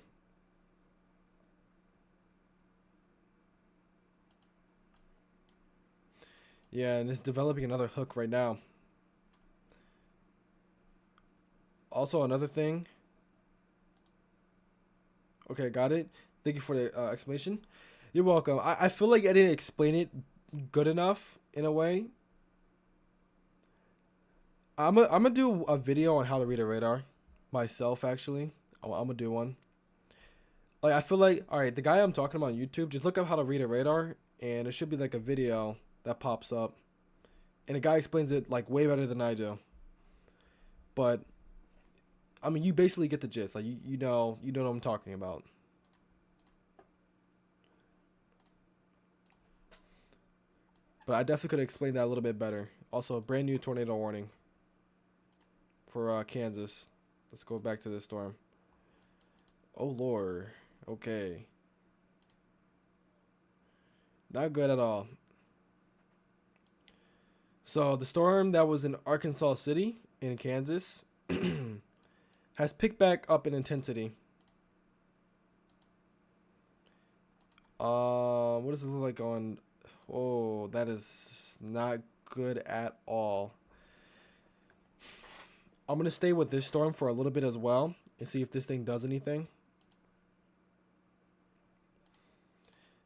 Yeah, and it's developing another hook right now. Also, another thing. Okay, got it. Thank you for the explanation. You're welcome. I feel like I didn't explain it good enough in a way. I'm gonna do a video on how to read a radar myself. Actually, I'm gonna do one. Like I feel like, all right, the guy I'm talking about on YouTube, just look up how to read a radar, and it should be like a video that pops up, and the guy explains it like way better than I do. But I mean, you basically get the gist. Like you know what I'm talking about. But I definitely could explain that a little bit better. Also, a brand new tornado warning for Kansas. Let's go back to this storm. Oh Lord. Okay. Not good at all. So the storm that was in Arkansas City in Kansas has picked back up in intensity. What does it look like on? Oh, that is not good at all. I'm gonna stay with this storm for a little bit as well and see if this thing does anything.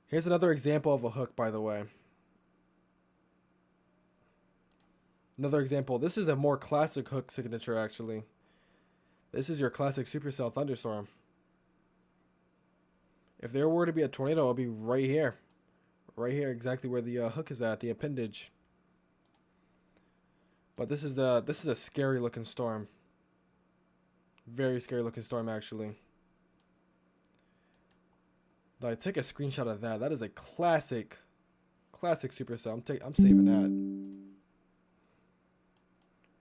Here's another example of a hook, by the way. Another example. This is a more classic hook signature, actually. This is your classic supercell thunderstorm. If there were to be a tornado, it'll be right here. Right here, exactly where the hook is at, the appendage. But this is a scary looking storm. Very scary looking storm, actually. Like, take a screenshot of that. That is a classic supercell. I'm saving that.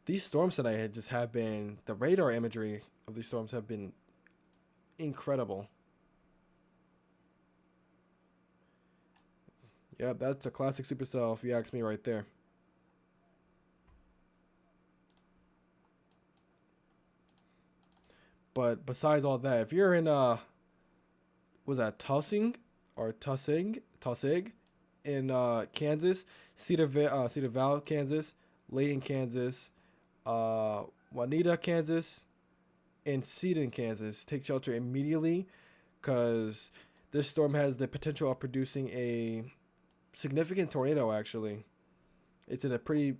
These storms tonight have been, the radar imagery of these storms have been incredible. Yep, that's a classic supercell if you ask me right there. But besides all that, if you're in was that Tussing or Tussig in Kansas, Cedarville, Kansas, Layton, Kansas, Juanita, Kansas, and Seaton, Kansas, take shelter immediately because this storm has the potential of producing a significant tornado. Actually, it's in a pretty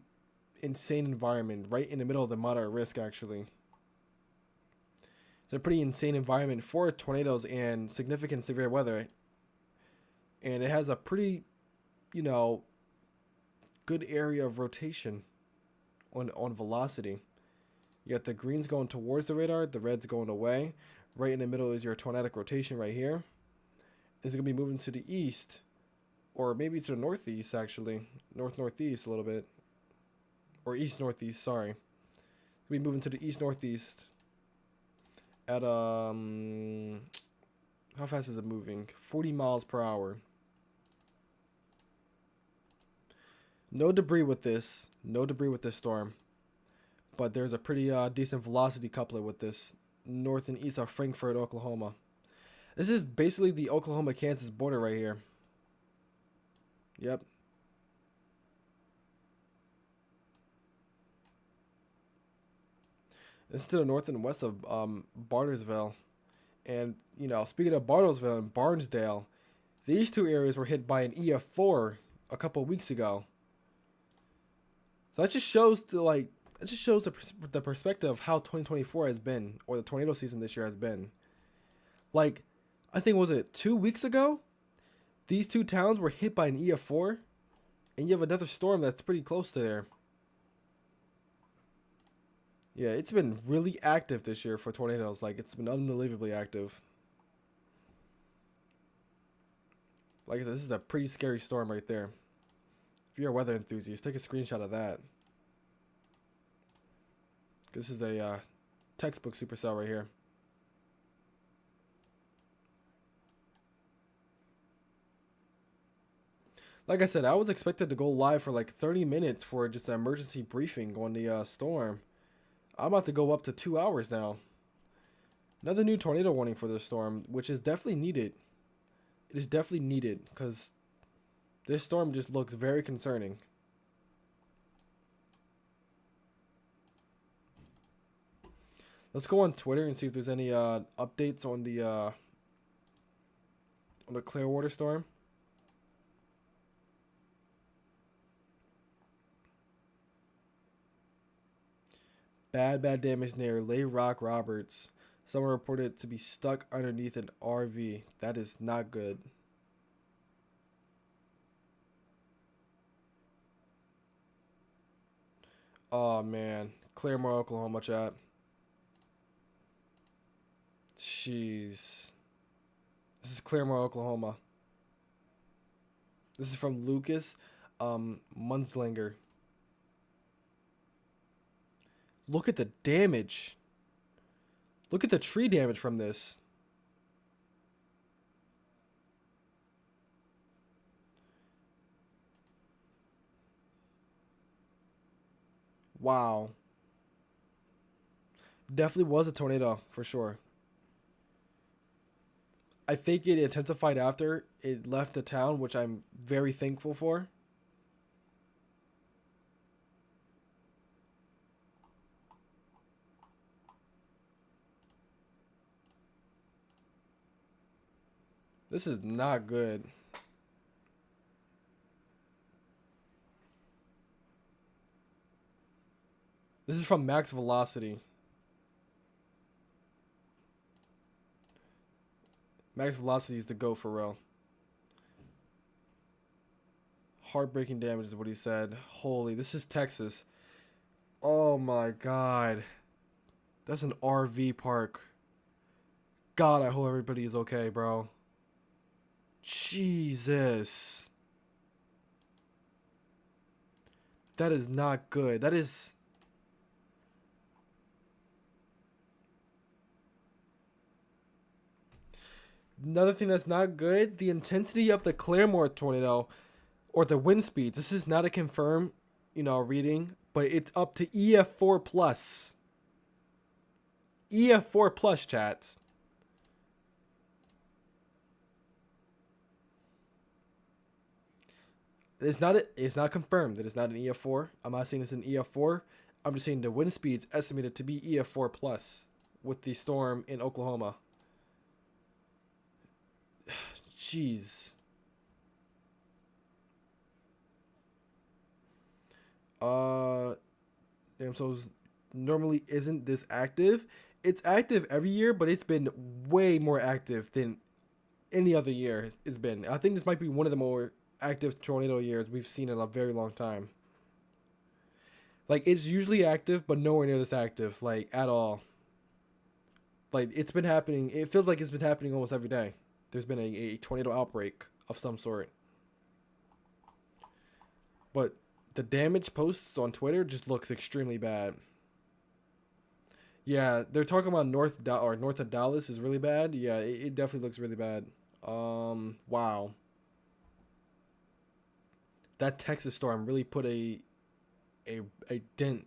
insane environment, right in the middle of the moderate risk. Actually, it's a pretty insane environment for tornadoes and significant severe weather, and it has a pretty, good area of rotation on velocity. You got the greens going towards the radar, the reds going away. Right in the middle is your tornadic rotation right here. It's going to be moving to the east, or maybe to the northeast, actually. North-northeast a little bit. Or east-northeast, sorry. We'll be moving to the east-northeast at, how fast is it moving? 40 miles per hour. No debris with this. No debris with this storm. But there's a pretty decent velocity couplet with this. North and east of Frankfort, Oklahoma. This is basically the Oklahoma-Kansas border right here. Yep. This is to the north and west of Bartlesville. And, speaking of Bartlesville and Barnesdale, these two areas were hit by an EF4 a couple weeks ago. So that just shows the perspective of how 2024 has been, or the tornado season this year has been. Like, I think, was it 2 weeks ago? These two towns were hit by an EF4, and you have another storm that's pretty close to there. Yeah, it's been really active this year for tornadoes. Like, it's been unbelievably active. Like I said, this is a pretty scary storm right there. If you're a weather enthusiast, take a screenshot of that. This is a textbook supercell right here. Like I said, I was expected to go live for like 30 minutes for just an emergency briefing on the storm. I'm about to go up to 2 hours now. Another new tornado warning for this storm, which is definitely needed. It is definitely needed because this storm just looks very concerning. Let's go on Twitter and see if there's any updates on the Clearwater storm. Bad damage near Lay Rock Roberts. Someone reported to be stuck underneath an RV. That is not good. Oh man, Claremore, Oklahoma chat. Jeez. This is Claremore, Oklahoma. This is from Lucas Munslinger. Look at the damage. Look at the tree damage from this. Wow. Definitely was a tornado for sure. I think it intensified after it left the town, which I'm very thankful for. This is not good. This is from Max Velocity. Max Velocity is the GOAT for real. Heartbreaking damage is what he said. Holy, this is Texas. Oh my god. That's an RV park. God, I hope everybody is okay, bro. Jesus. That is not good. That is... Another thing that's not good, the intensity of the Claremore tornado or the wind speeds. This is not a confirmed, reading, but it's up to EF4 plus. EF4 plus, chat. It's not confirmed that it's not an EF4. I'm not saying it's an EF4. I'm just saying the wind speed's estimated to be EF4 plus with the storm in Oklahoma. Jeez. Damn, so normally isn't this active. It's active every year, but it's been way more active than any other year it's been. I think this might be one of the more active tornado years we've seen in a very long time. Like, it's usually active, but nowhere near this active, like, at all. Like, it's been happening. It feels like it's been happening almost every day. There's been a tornado outbreak of some sort. But the damage posts on Twitter just looks extremely bad. Yeah, they're talking about north of Dallas is really bad. Yeah, it definitely looks really bad. Wow. That Texas storm really put a dent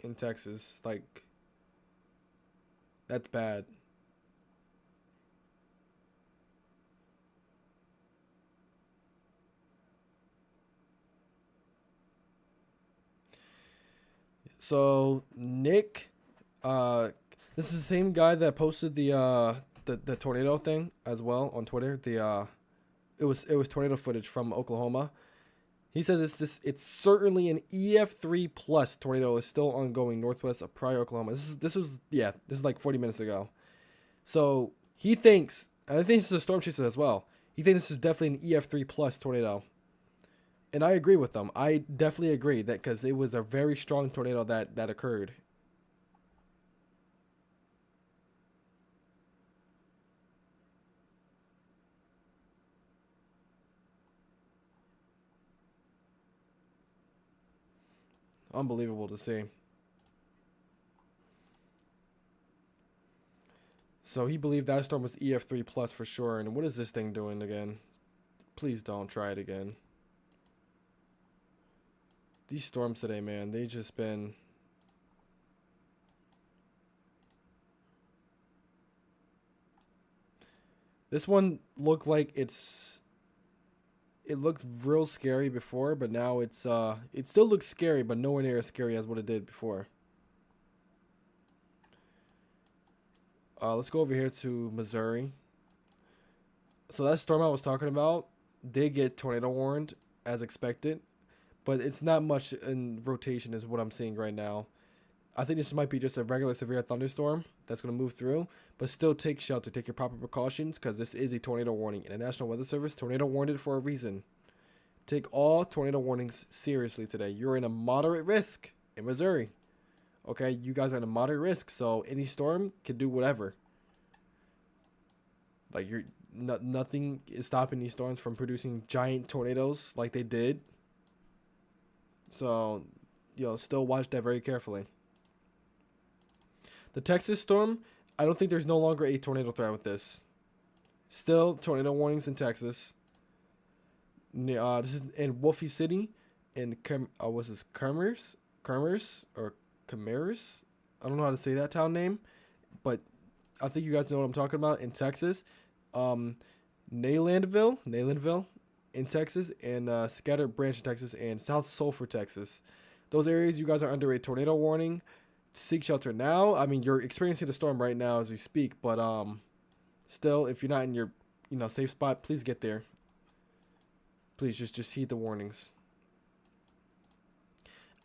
in Texas. Like, that's bad. So Nick, this is the same guy that posted the tornado thing as well on Twitter. It was tornado footage from Oklahoma. He says it's certainly an EF3 plus tornado is still ongoing northwest of Pryor, Oklahoma. This is like 40 minutes ago. So he thinks, and I think this is a storm chaser as well. He thinks this is definitely an EF3 plus tornado. And I agree with them. I definitely agree that because it was a very strong tornado that occurred. Unbelievable to see. So he believed that storm was EF3 plus for sure. And what is this thing doing again? Please don't try it again. These storms today, man, they just been. This one looked like it looked real scary before, but now it still looks scary, but nowhere near as scary as what it did before. Let's go over here to Missouri. So that storm I was talking about did get tornado warned as expected, but it's not much in rotation is what I'm seeing right now. I think this might be just a regular severe thunderstorm that's going to move through, but still take shelter, take your proper precautions because this is a tornado warning. And the National Weather Service tornado warned it for a reason. Take all tornado warnings seriously today. You're in a moderate risk in Missouri. Okay, you guys are in a moderate risk, so any storm can do whatever. Like nothing is stopping these storms from producing giant tornadoes like they did. So, still watch that very carefully. The Texas storm, I don't think there's no longer a tornado threat with this. Still tornado warnings in Texas. This is in Wolfie City, in what's this, Commerce or Camaris? I don't know how to say that town name, but I think you guys know what I'm talking about in Texas. Naylandville in Texas, and Scattered Branch in Texas, and South Sulphur, Texas. Those areas, you guys are under a tornado warning. Seek shelter now. I mean, you're experiencing the storm right now as we speak, but still, if you're not in your safe spot, please get there. Please just heed the warnings.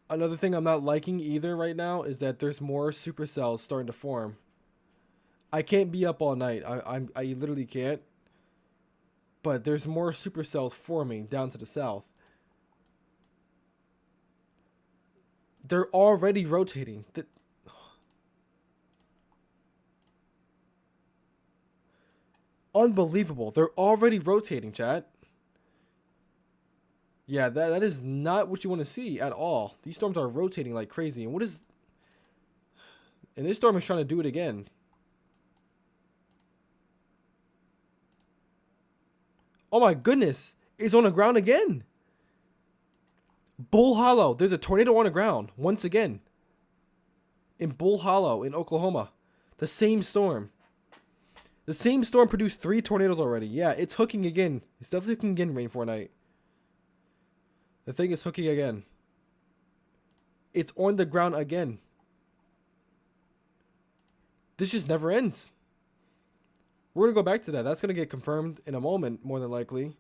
Another thing I'm not liking either right now is that there's more supercells starting to form. I can't be up all night. I literally can't. But there's more supercells forming down to the south. They're already rotating. Unbelievable. They're already rotating, chat. Yeah, that is not what you want to see at all. These storms are rotating like crazy. And this storm is trying to do it again. Oh my goodness. It's on the ground again. Bull Hollow. There's a tornado on the ground once again. In Bull Hollow in Oklahoma. The same storm. The same storm produced 3 tornadoes already. Yeah, it's hooking again. It's definitely hooking again, Rain for Night. The thing is hooking again. It's on the ground again. This just never ends. We're going to go back to that. That's going to get confirmed in a moment, more than likely.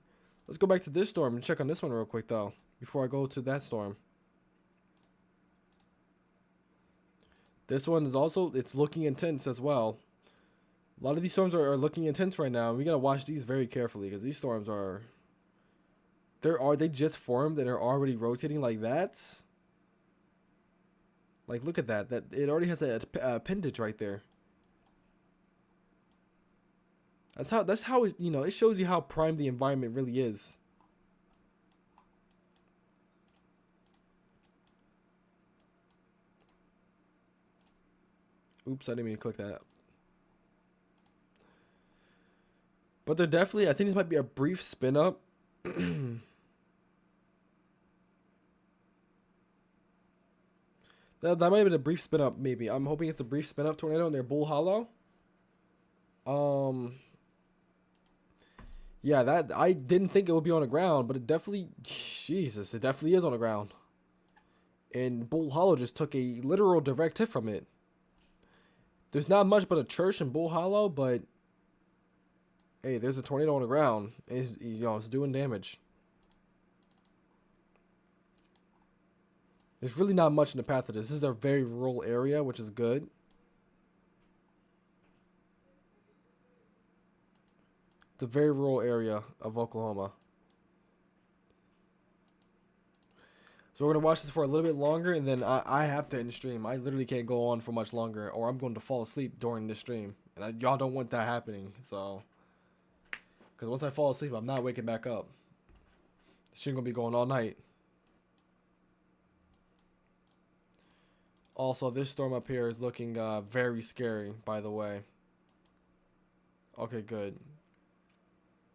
Let's go back to this storm and check on this one real quick, though, before I go to that storm. This one is also, it's looking intense as well. A lot of these storms are looking intense right now. We got to watch these very carefully because these storms are... They just formed and are already rotating like that? Like, look at that. It already has a appendage right there. That's how it shows you how prime the environment really is. Oops, I didn't mean to click that. But they're definitely, I think this might be a brief spin up. That might have been a brief spin up, maybe. I'm hoping it's a brief spin up tornado near Bull Hollow. Yeah, that I didn't think it would be on the ground, but it definitely, Jesus, it definitely is on the ground. And Bull Hollow just took a literal direct hit from it. There's not much but a church in Bull Hollow, but hey, there's a tornado on the ground. It's doing damage. There's really not much in the path of this. This is a very rural area, which is good. It's a very rural area of Oklahoma. So we're going to watch this for a little bit longer, and then I have to end the stream. I literally can't go on for much longer, or I'm going to fall asleep during this stream. And y'all don't want that happening, so... Because once I fall asleep, I'm not waking back up. The stream going to be going all night. Also, this storm up here is looking very scary, by the way. Okay, good.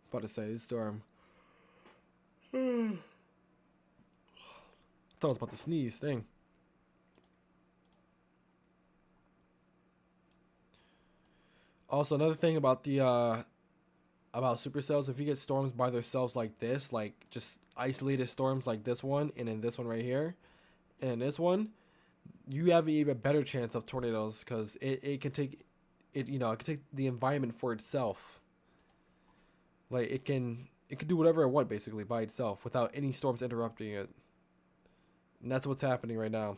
About to say, this storm... thought I was about to sneeze. Thing. Also, another thing about the about supercells, if you get storms by themselves like this, like just isolated storms like this one, and then this one right here, and this one, you have an even better chance of tornadoes because it can take it it can take the environment for itself. Like it can do whatever it wants basically by itself without any storms interrupting it. And that's what's happening right now.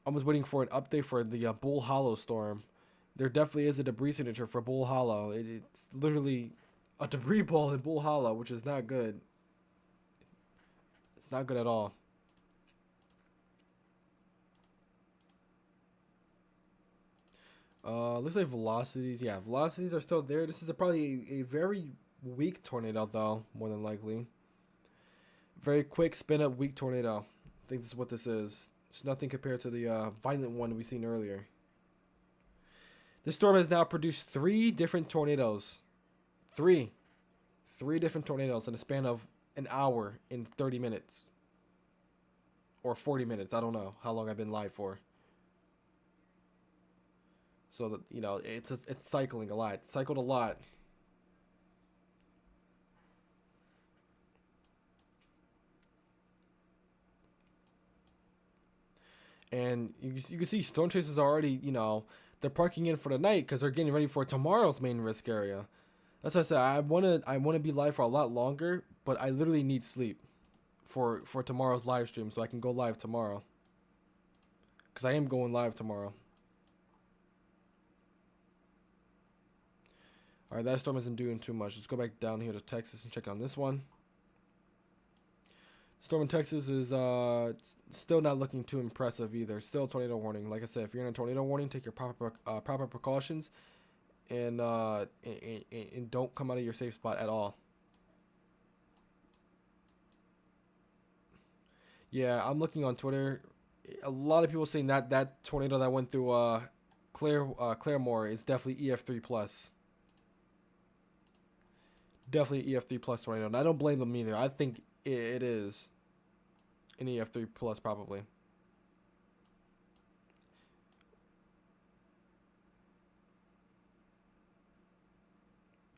I was waiting for an update for the Bull Hollow storm. There definitely is a debris signature for Bull Hollow. It's literally a debris ball in Bull Hollow, which is not good. It's not good at all. Looks like velocities. Yeah, velocities are still there. This is probably a very weak tornado, though, more than likely. Very quick spin up, weak tornado. I think this is what this is. It's nothing compared to the violent one we seen earlier. This storm has now produced 3 different tornadoes. 3 different tornadoes in a span of an hour in 30 minutes. Or 40 minutes. I don't know how long I've been live for. So that it's cycling a lot. It cycled a lot. And you can see storm chasers are already, they're parking in for the night because they're getting ready for tomorrow's main risk area. That's what I said. I wanna be live for a lot longer, but I literally need sleep for tomorrow's live stream so I can go live tomorrow. Because I am going live tomorrow. Alright, that storm isn't doing too much. Let's go back down here to Texas and check on this one. Storm in Texas is still not looking too impressive either. Still a tornado warning. Like I said, if you're in a tornado warning, take your proper precautions and don't come out of your safe spot at all. Yeah, I'm looking on Twitter. A lot of people saying that tornado that went through Claremore is definitely EF3 plus. Definitely EF3 plus tornado. And I don't blame them either. I think it is an EF3 plus probably.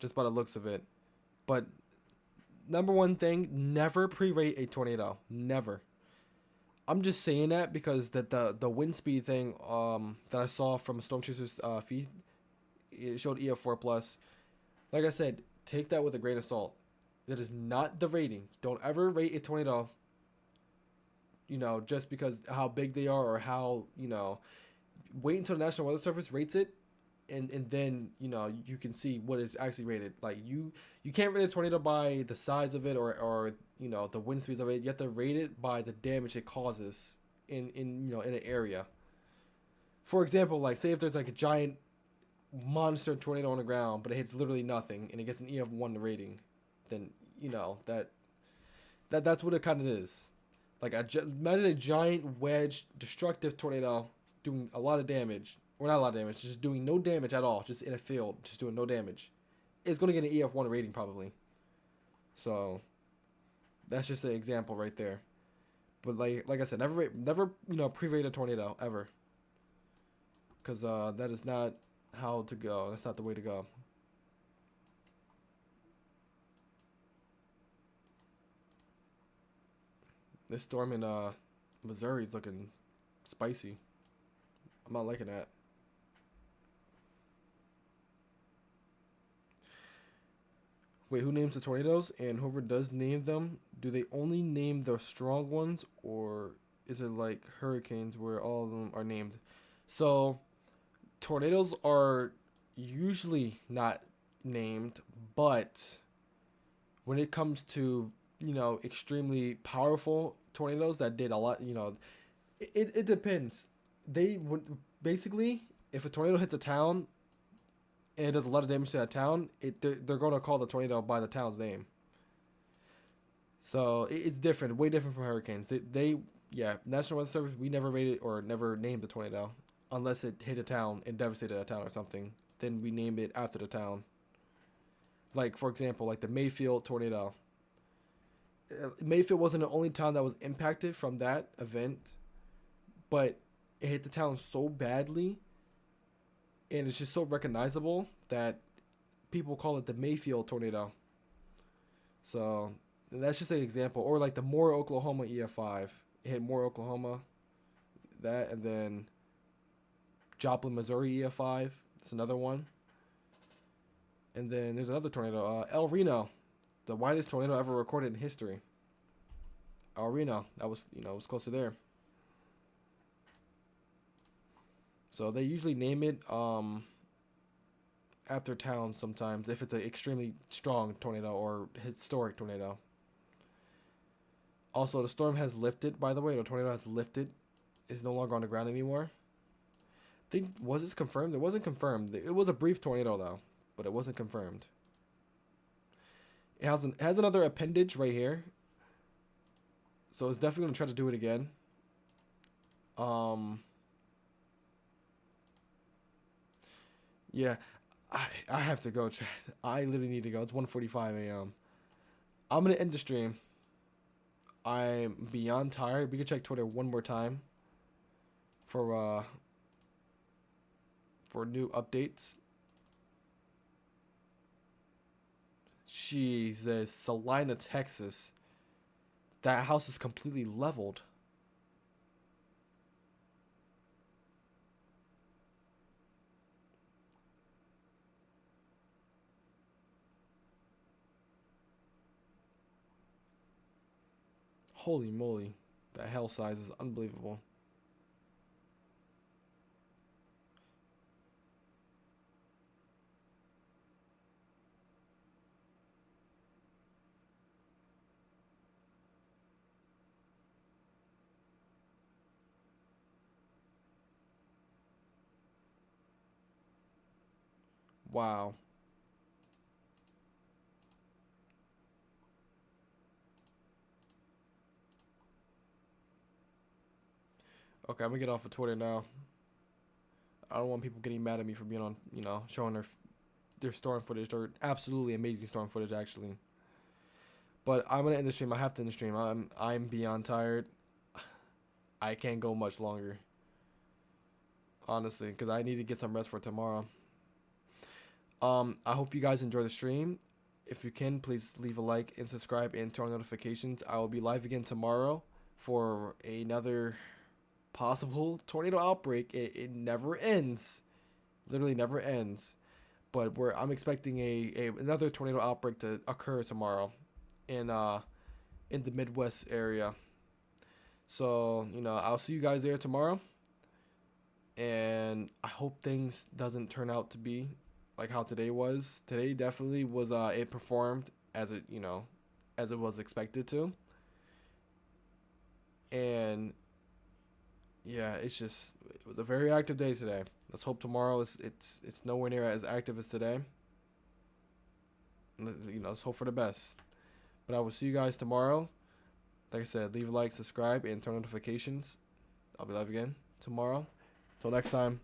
Just by the looks of it. But number one thing, never pre-rate a tornado. Never. I'm just saying that because the wind speed thing that I saw from Storm Chaser's feed, it showed EF4 plus. Like I said, take that with a grain of salt. That is not the rating. Don't ever rate a tornado, just because how big they are or how, wait until the National Weather Service rates it, and then, you can see what is actually rated. Like, you can't rate a tornado by the size of it or the wind speeds of it. You have to rate it by the damage it causes in an area. For example, like, say if there's like a giant monster tornado on the ground, but it hits literally nothing and it gets an EF1 rating, then that's what it kind of is. Like imagine a giant wedge destructive tornado doing a lot of damage, or not a lot of damage, just doing no damage at all, just in a field, just doing no damage. It's gonna get an EF1 rating probably. So that's just an example right there. But like I said, never pre-rate a tornado ever, because that is not how to go. That's not the way to go. This storm in Missouri is looking spicy. I'm not liking that. Wait, who names the tornadoes? And whoever does name them, do they only name the strong ones, or is it like hurricanes where all of them are named? So tornadoes are usually not named, but when it comes to extremely powerful tornadoes that did a lot, it depends. They would basically, if a tornado hits a town and it does a lot of damage to that town, they're going to call the tornado by the town's name. So it's different, way different from hurricanes. National Weather Service, we never rated or never named the tornado unless it hit a town and devastated a town or something. Then we name it after the town. Like, for example, like the Mayfield tornado. Mayfield wasn't the only town that was impacted from that event, but it hit the town so badly, and it's just so recognizable that people call it the Mayfield tornado. So that's just an example. Or like the Moore, Oklahoma EF5. It hit Moore, Oklahoma. That, and then Joplin, Missouri EF5. That's another one. And then there's another tornado, El Reno, the widest tornado ever recorded in history. El Reno, that was, it was close to there. So they usually name it after towns sometimes if it's an extremely strong tornado or historic tornado. Also, the storm has lifted, by the way. The tornado has lifted. It's no longer on the ground anymore. I think, was this confirmed? It wasn't confirmed. It was a brief tornado, though, but it wasn't confirmed. It has another appendage right here. So it's definitely going to try to do it again. Yeah, I have to go, Chad. I literally need to go. It's 1:45 a.m. I'm going to end the stream. I'm beyond tired. We can check Twitter one more time for new updates. Jesus, Salina, Texas. That house is completely leveled. Holy moly. That hell size is unbelievable. Wow. Okay, I'm gonna get off of Twitter now. I don't want people getting mad at me for being on, showing their storm footage, or absolutely amazing storm footage actually. But I'm gonna end the stream. I have to end the stream. I'm beyond tired. I can't go much longer, honestly, because I need to get some rest for tomorrow. I hope you guys enjoy the stream. If you can, please leave a like and subscribe and turn on notifications. I will be live again tomorrow for another possible tornado outbreak. It never ends, literally never ends. But I'm expecting another tornado outbreak to occur tomorrow, in the Midwest area. So I'll see you guys there tomorrow, and I hope things doesn't turn out to be like how today was. Today definitely was. It performed as as it was expected to, and yeah, it was a very active day today. Let's hope tomorrow it's nowhere near as active as today. Let's hope for the best. But I will see you guys tomorrow. Like I said, leave a like, subscribe, and turn notifications. I'll be live again tomorrow. Till next time.